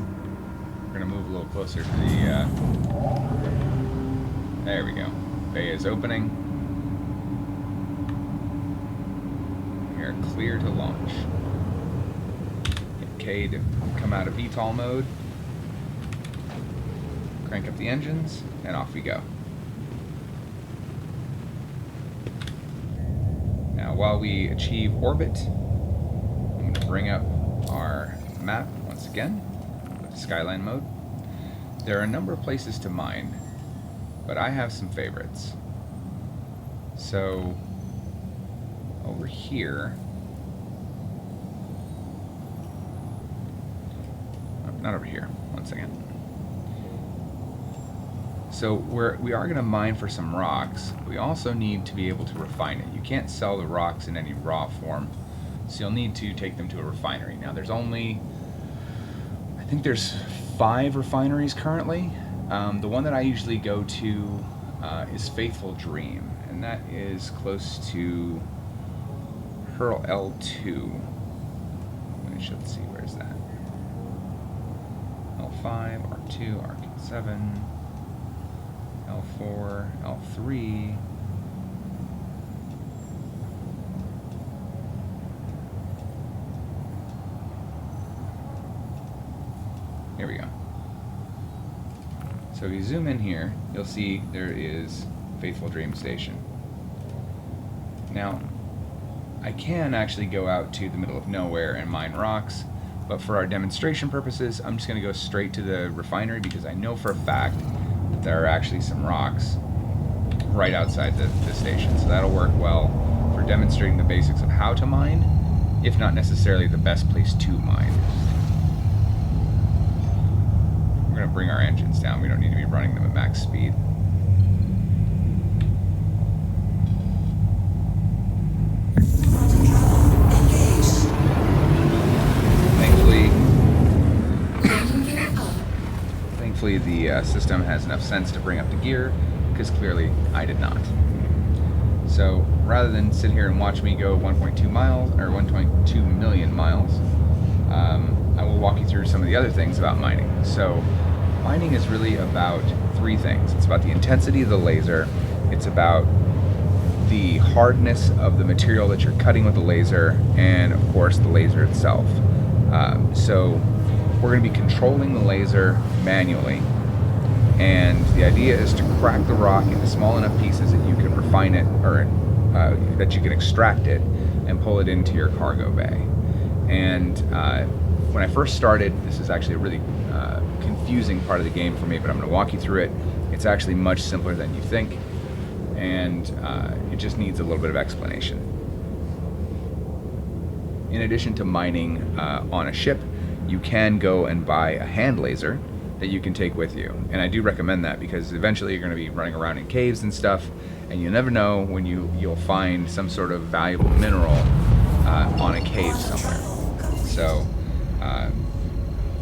We're gonna move a little closer to the, there we go. Bay is opening. We are clear to launch. Hit K to come out of VTOL mode. Crank up the engines, and off we go. Now, while we achieve orbit, I'm going to bring up our map once again with Skyline mode. There are a number of places to mine, but I have some favorites. So, over here, oh, not over here, one second. So we are going to mine for some rocks. We also need to be able to refine it. You can't sell the rocks in any raw form, so you'll need to take them to a refinery. Now there's only, I think there's 5 refineries currently. The one that I usually go to is Faithful Dream, and that is close to Hurl L2. Let's see, where's that? L5, R2, RQ7. L4, L3. Here we go. So if you zoom in here, you'll see there is Faithful Dream Station. Now, I can actually go out to the middle of nowhere and mine rocks, but for our demonstration purposes, I'm just going to go straight to the refinery because I know for a fact that there are actually some rocks right outside the station. So that'll work well for demonstrating the basics of how to mine, if not necessarily the best place to mine. We're going to bring our engines down. We don't need to be running them at max speed. Thankfully, the system has enough sense to bring up the gear, because clearly I did not. So rather than sit here and watch me go 1.2 miles or 1.2 million miles, I will walk you through some of the other things about mining. So mining is really about 3 things. It's about the intensity of the laser, it's about the hardness of the material that you're cutting with the laser, and of course the laser itself. So we're going to be controlling the laser manually, and the idea is to crack the rock into small enough pieces that you can refine it, or that you can extract it and pull it into your cargo bay. And when I first started, this is actually a really confusing part of the game for me, but I'm going to walk you through it. It's actually much simpler than you think, and it just needs a little bit of explanation. In addition to mining on a ship, you can go and buy a hand laser that you can take with you. And I do recommend that because eventually you're going to be running around in caves and stuff, and you never know when you'll find some sort of valuable mineral on a cave somewhere. So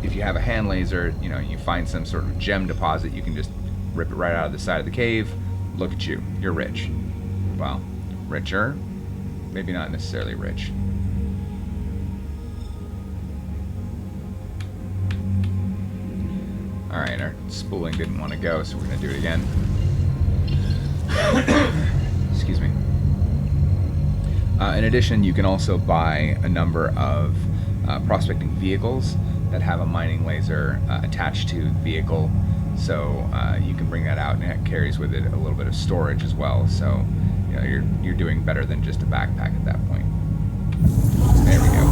if you have a hand laser, you find some sort of gem deposit, you can just rip it right out of the side of the cave. Look at you, you're rich. Well, richer, maybe not necessarily rich. Alright, our spooling didn't want to go, so we're going to do it again. Excuse me. In addition, you can also buy a number of prospecting vehicles that have a mining laser attached to the vehicle, so you can bring that out, and it carries with it a little bit of storage as well, so you're doing better than just a backpack at that point. There we go.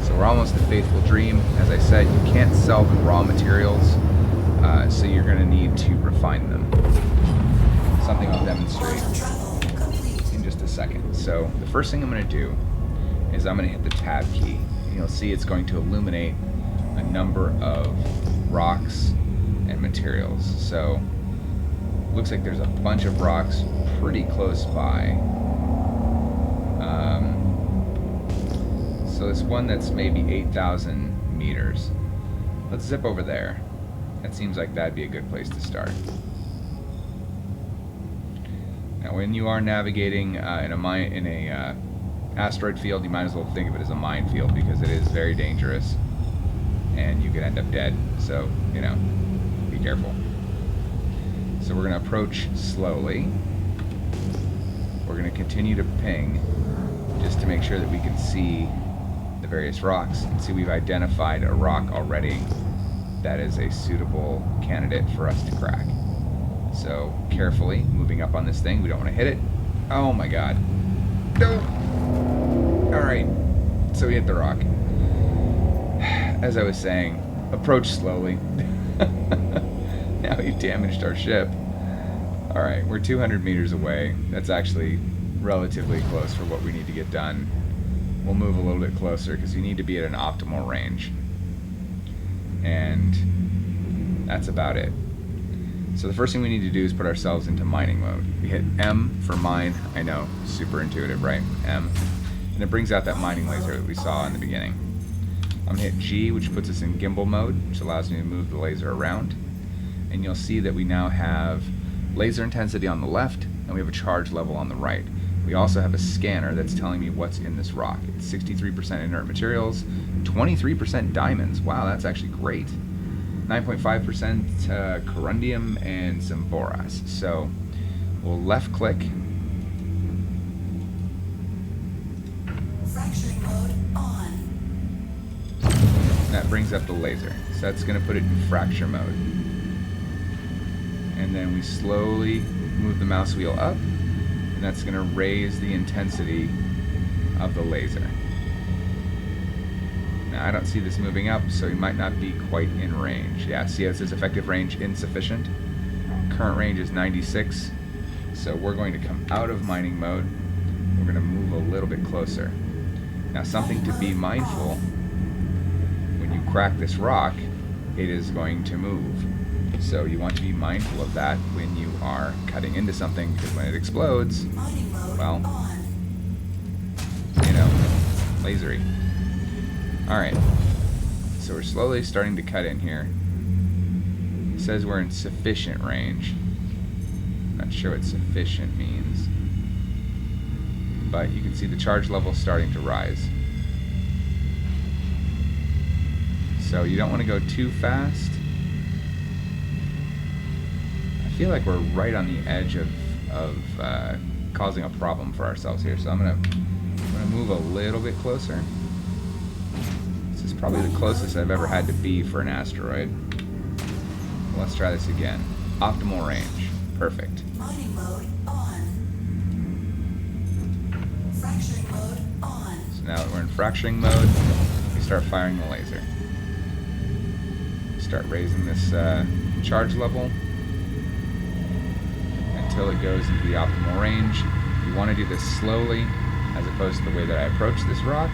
So we're almost at Faithful Dream. As I said, you can't sell the raw materials, so you're going to need to refine them. Something I'll demonstrate in just a second. So the first thing I'm going to do is I'm going to hit the tab key. And you'll see it's going to illuminate a number of rocks and materials. So looks like there's a bunch of rocks pretty close by. So this one that's maybe 8,000 meters. Let's zip over there. That seems like that'd be a good place to start. Now, when you are navigating in a asteroid field, you might as well think of it as a minefield because it is very dangerous, and you could end up dead. So, you know, be careful. So we're going to approach slowly. We're going to continue to ping just to make sure that we can see the various rocks. And see, we've identified a rock already that is a suitable candidate for us to crack. So carefully moving up on this thing. We don't want to hit it. Oh my god. No! Alright. So we hit the rock. As I was saying, approach slowly. Now we've damaged our ship. Alright, we're 200 meters away. That's actually relatively close for what we need to get done. We'll move a little bit closer because you need to be at an optimal range. And that's about it. So the first thing we need to do is put ourselves into mining mode. We hit M for mine. I know, super intuitive, right? M. And it brings out that mining laser that we saw in the beginning. I'm going to hit G, which puts us in gimbal mode, which allows me to move the laser around. And you'll see that we now have laser intensity on the left, and we have a charge level on the right. We also have a scanner that's telling me what's in this rock. It's 63% inert materials, 23% diamonds. Wow, that's actually great. 9.5% corundium and some borax. So we'll left click. Fracturing mode on. That brings up the laser. So that's going to put it in fracture mode. And then we slowly move the mouse wheel up, and that's going to raise the intensity of the laser. Now I don't see this moving up, so we might not be quite in range. Yeah, see how it says effective range insufficient? Current range is 96, so we're going to come out of mining mode. We're going to move a little bit closer. Now something to be mindful, when you crack this rock, it is going to move. So you want to be mindful of that when you are cutting into something, because when it explodes, well, you know, lasery. Alright, so we're slowly starting to cut in here. It says we're in sufficient range. Not sure what sufficient means. But you can see the charge level starting to rise. So you don't want to go too fast. I feel like we're right on the edge of causing a problem for ourselves here. So I'm gonna move a little bit closer. This is probably the closest I've ever had to be for an asteroid. Let's try this again. Optimal range. Perfect. Mining mode on. Fracturing mode on. So now that we're in fracturing mode, we start firing the laser. Start raising this charge level until it goes into the optimal range. You want to do this slowly, as opposed to the way that I approach this rock.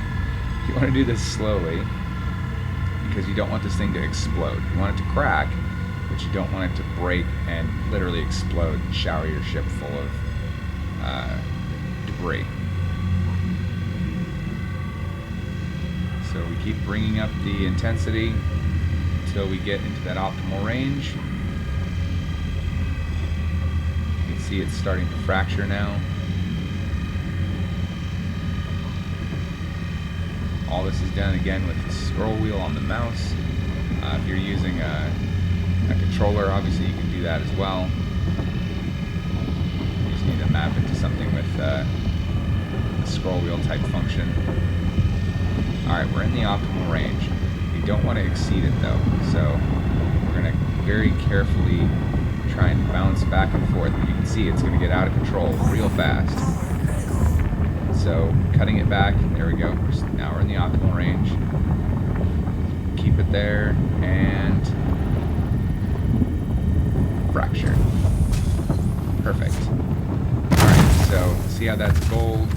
You want to do this slowly because you don't want this thing to explode. You want it to crack, but you don't want it to break and literally explode and shower your ship full of debris. So we keep bringing up the intensity until we get into that optimal range. You can see it's starting to fracture now. All this is done again with the scroll wheel on the mouse. If you're using a controller, obviously you can do that as well. You just need to map it to something with the scroll wheel type function. Alright, we're in the optimal range. We don't want to exceed it though, so we're going to very carefully try and bounce back and forth. But you can see it's going to get out of control real fast. So cutting it back, there we go. Now we're in the optimal range. Keep it there, and fracture. Perfect. Alright, so see how that's gold,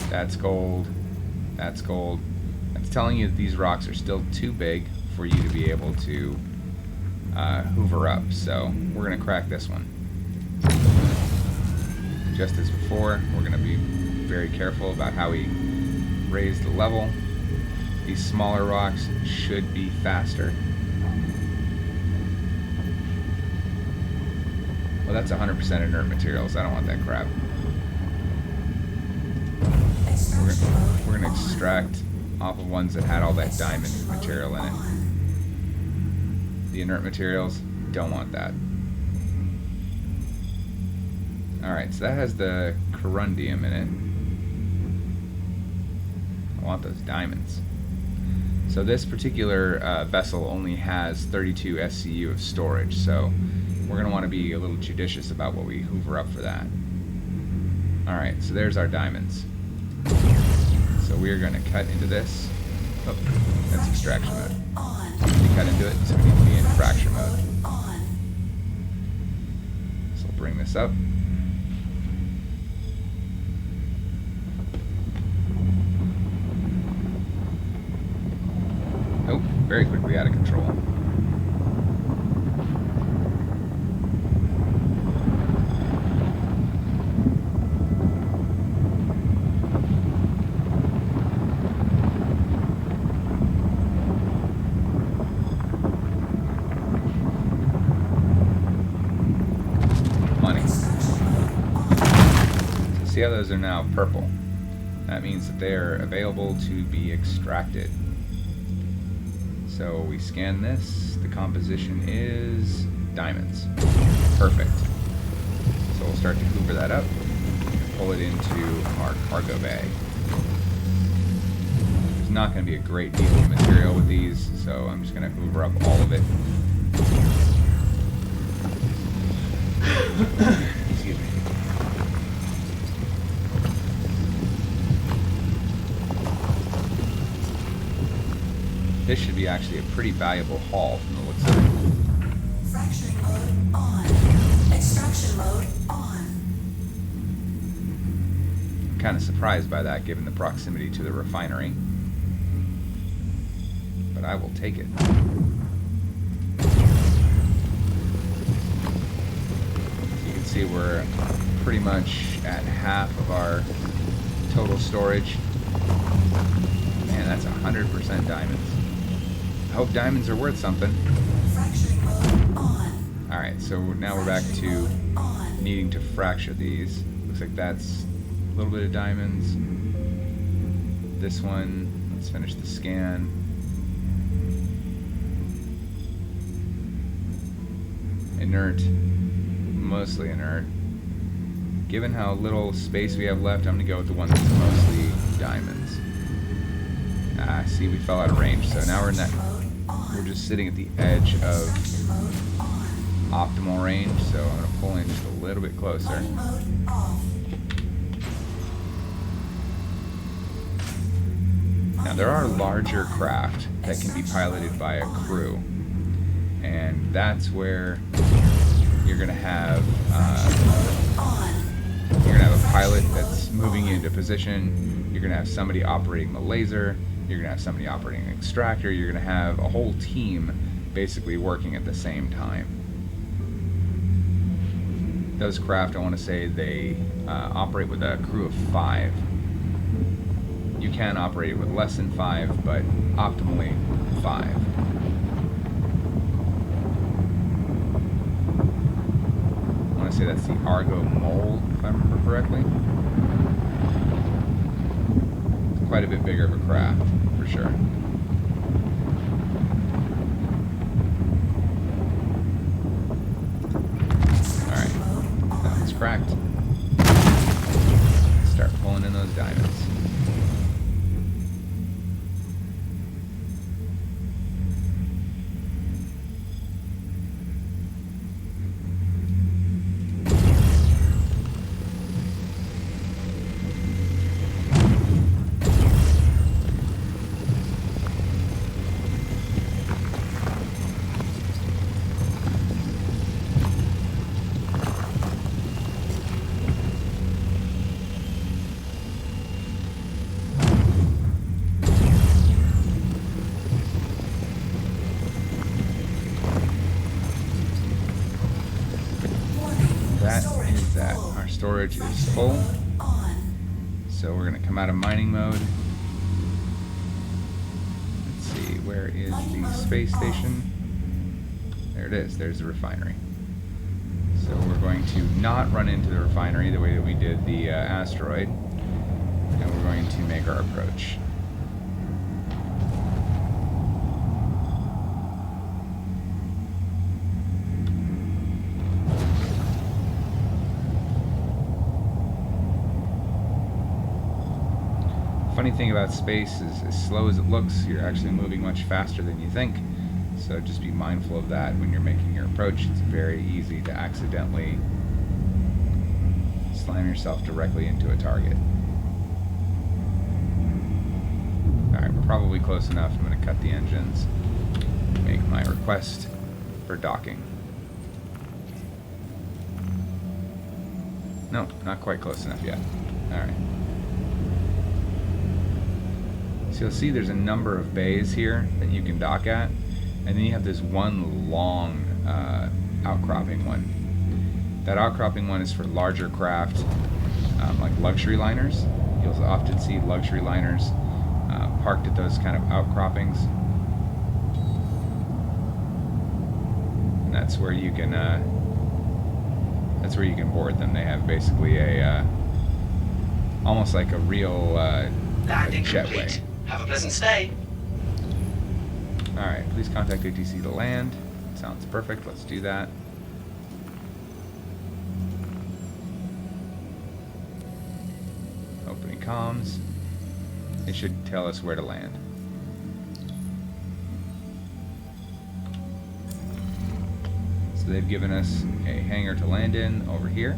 that's gold, that's gold. That's telling you that these rocks are still too big for you to be able to hoover up. So we're going to crack this one. Just as before, we're going to be very careful about how we raise the level. These smaller rocks should be faster. Well, that's 100% inert materials. I don't want that crap. We're going to extract off of ones that had all that diamond material in it. The inert materials, don't want that. Alright, so that has the corundium in it. I want those diamonds. So this particular vessel only has 32 SCU of storage, so we're going to want to be a little judicious about what we hoover up for that. Alright, so there's our diamonds. So we're going to cut into this. Oh, that's extraction mode. We cut into it, so we need to be in fracture mode. So we'll bring this up. Oh, very quickly out of control. See how those are now purple? That means that they are available to be extracted. So we scan this. The composition is diamonds. Perfect. So we'll start to hoover that up and pull it into our cargo bay. There's not going to be a great deal of material with these, so I'm just going to hoover up all of it. Excuse me. This should be actually a pretty valuable haul from the looks of it. Fracturing mode on. Extraction mode on. I'm kind of surprised by that given the proximity to the refinery. But I will take it. You can see we're pretty much at half of our total storage. Man, that's 100% diamonds. I hope diamonds are worth something. Alright, so now we're back to needing to fracture these. Looks like that's a little bit of diamonds. This one, let's finish the scan. Inert, mostly inert. Given how little space we have left, I'm going to go with the one that's mostly diamonds. Ah, see, we fell out of range, so now we're in that. We're just sitting at the edge of optimal range, so I'm going to pull in just a little bit closer. Now there are larger craft that can be piloted by a crew, and that's where you're going to have a pilot that's moving you into position. You're going to have somebody operating the laser. You're going to have somebody operating an extractor. You're going to have a whole team basically working at the same time. Those craft, I want to say, they operate with a crew of 5. You can operate with less than 5, but optimally 5. I want to say that's the Argo Mole, if I remember correctly. It's quite a bit bigger of a craft, for sure. Alright, that one's cracked. Start pulling in those diamonds. storage is full. So we're going to come out of mining mode. Let's see, where is the space station? There it is, there's the refinery. So we're going to not run into the refinery the way that we did the asteroid. And we're going to make our approach. Funny thing about space is, as slow as it looks, you're actually moving much faster than you think. So just be mindful of that when you're making your approach. It's very easy to accidentally slam yourself directly into a target. Alright, we're probably close enough. I'm going to cut the engines, make my request for docking. No, not quite close enough yet. Alright. So you'll see there's a number of bays here that you can dock at, and then you have this one long outcropping one. That outcropping one is for larger craft, like luxury liners. You'll often see luxury liners parked at those kind of outcroppings, and that's where you can board them. They have basically a almost like a real Landing jetway. complete. Have a pleasant stay. Alright, please contact ATC to land. Sounds perfect, let's do that. Opening comms. It should tell us where to land. So they've given us a hangar to land in over here.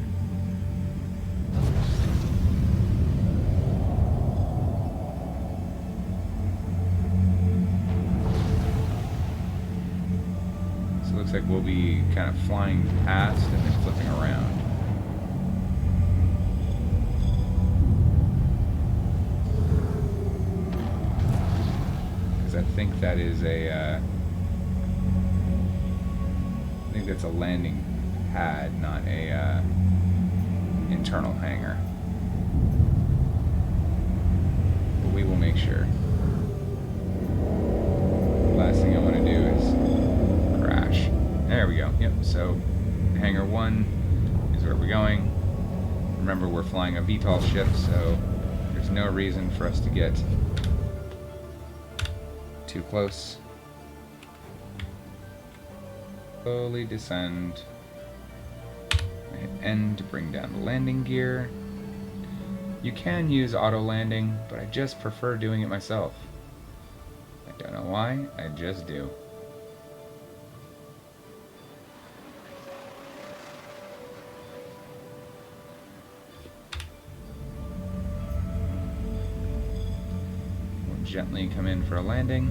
Looks like we'll be kind of flying past and then flipping around. Because I think that is a, I think that's a landing pad, not a internal hangar. But we will make sure. Last thing I want to do is crash. There we go. Yep, so hangar 1 is where we're going. Remember, we're flying a VTOL ship, so there's no reason for us to get too close. Slowly descend. Hit N to bring down the landing gear. You can use auto landing, but I just prefer doing it myself. I don't know why, I just do. Gently come in for a landing.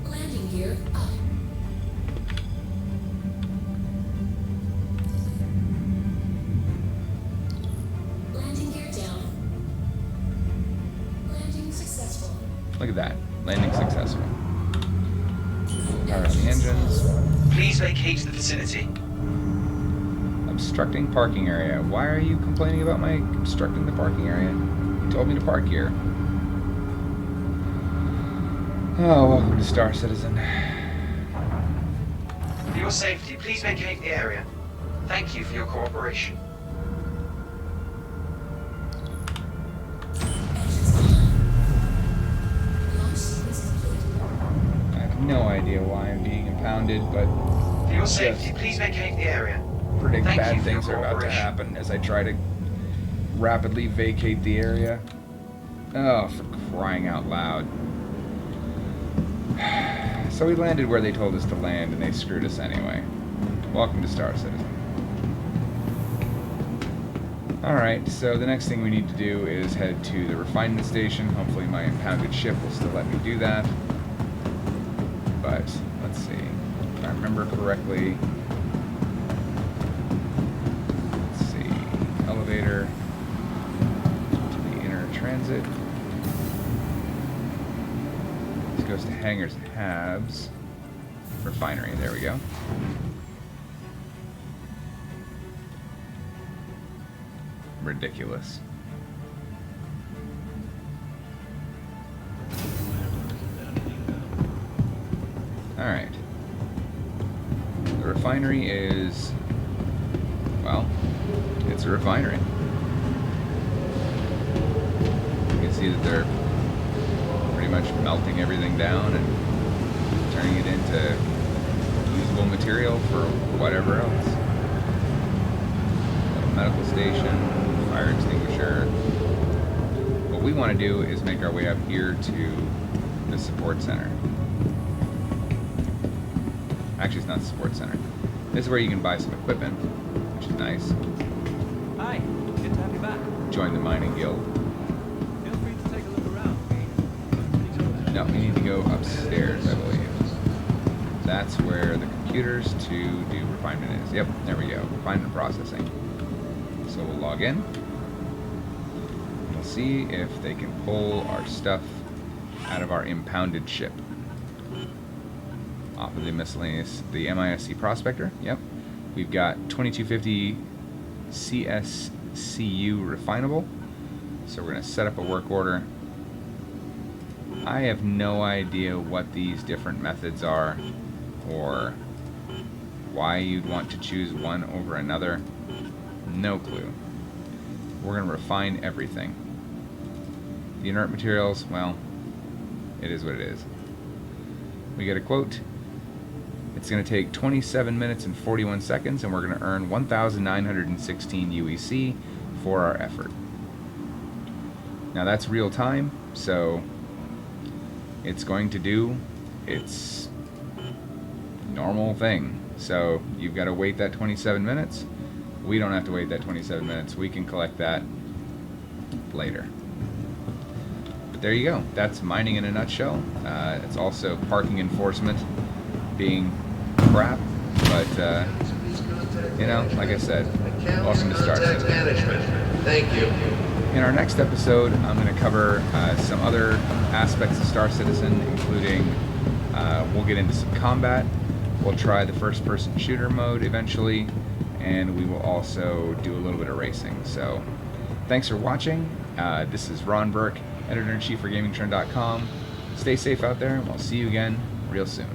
Landing gear up. Landing gear down. Landing successful. Look at that. Landing successful. Power on the engines. Please vacate the vicinity. Obstructing parking area. Why are you complaining about my obstructing the parking area? You told me to park here. Oh, welcome to Star Citizen. For your safety, please vacate the area. Thank you for your cooperation. Engines on. Launch sequence complete. I have no idea why I'm being impounded, but For your safety, please vacate the area. predict Thank bad you for your things are about to cooperation. happen as I try to rapidly vacate the area. Oh, for crying out loud. So we landed where they told us to land, and they screwed us anyway. Welcome to Star Citizen. Alright, so the next thing we need to do is head to the refinement station. Hopefully my impounded ship will still let me do that. But, let's see. If I remember correctly... Let's see. Elevator to the inner transit. This goes to hangars and habs. Refinery, there we go. Ridiculous. Alright. The refinery is... well, it's a refinery. You can see that they're pretty much melting everything down and turning it into usable material for whatever else. Little medical station. Fire extinguisher. What we want to do is make our way up here to the support center. Actually, it's not the support center. This is where you can buy some equipment, which is nice. Hi, good to have you back. Join the mining guild. Feel free to take a look around. No, we need to go upstairs, I believe. That's where the computers to do refinement is. Yep, there we go. Refinement processing. So we'll log in. We'll see if they can pull our stuff out of our impounded ship. Off of the miscellaneous, the MISC Prospector. Yep. We've got 2250 CSCU refinable. So we're going to set up a work order. I have no idea what these different methods are or why you'd want to choose one over another. No clue. We're going to refine everything. The inert materials, well, it is what it is. We get a quote. It's going to take 27 minutes and 41 seconds, and we're going to earn 1,916 UEC for our effort. Now that's real time, so it's going to do its normal thing. So you've got to wait that 27 minutes. We don't have to wait that 27 minutes. We can collect that later. But there you go. That's mining in a nutshell. It's also parking enforcement being crap, but you know, like I said, welcome to Star Citizen. Thank you. In our next episode, I'm going to cover some other aspects of Star Citizen, including we'll get into some combat. We'll try the first-person shooter mode eventually, and we will also do a little bit of racing. So, thanks for watching. This is Ron Burke, Editor-in-Chief for GamingTrend.com. Stay safe out there, and we'll see you again real soon.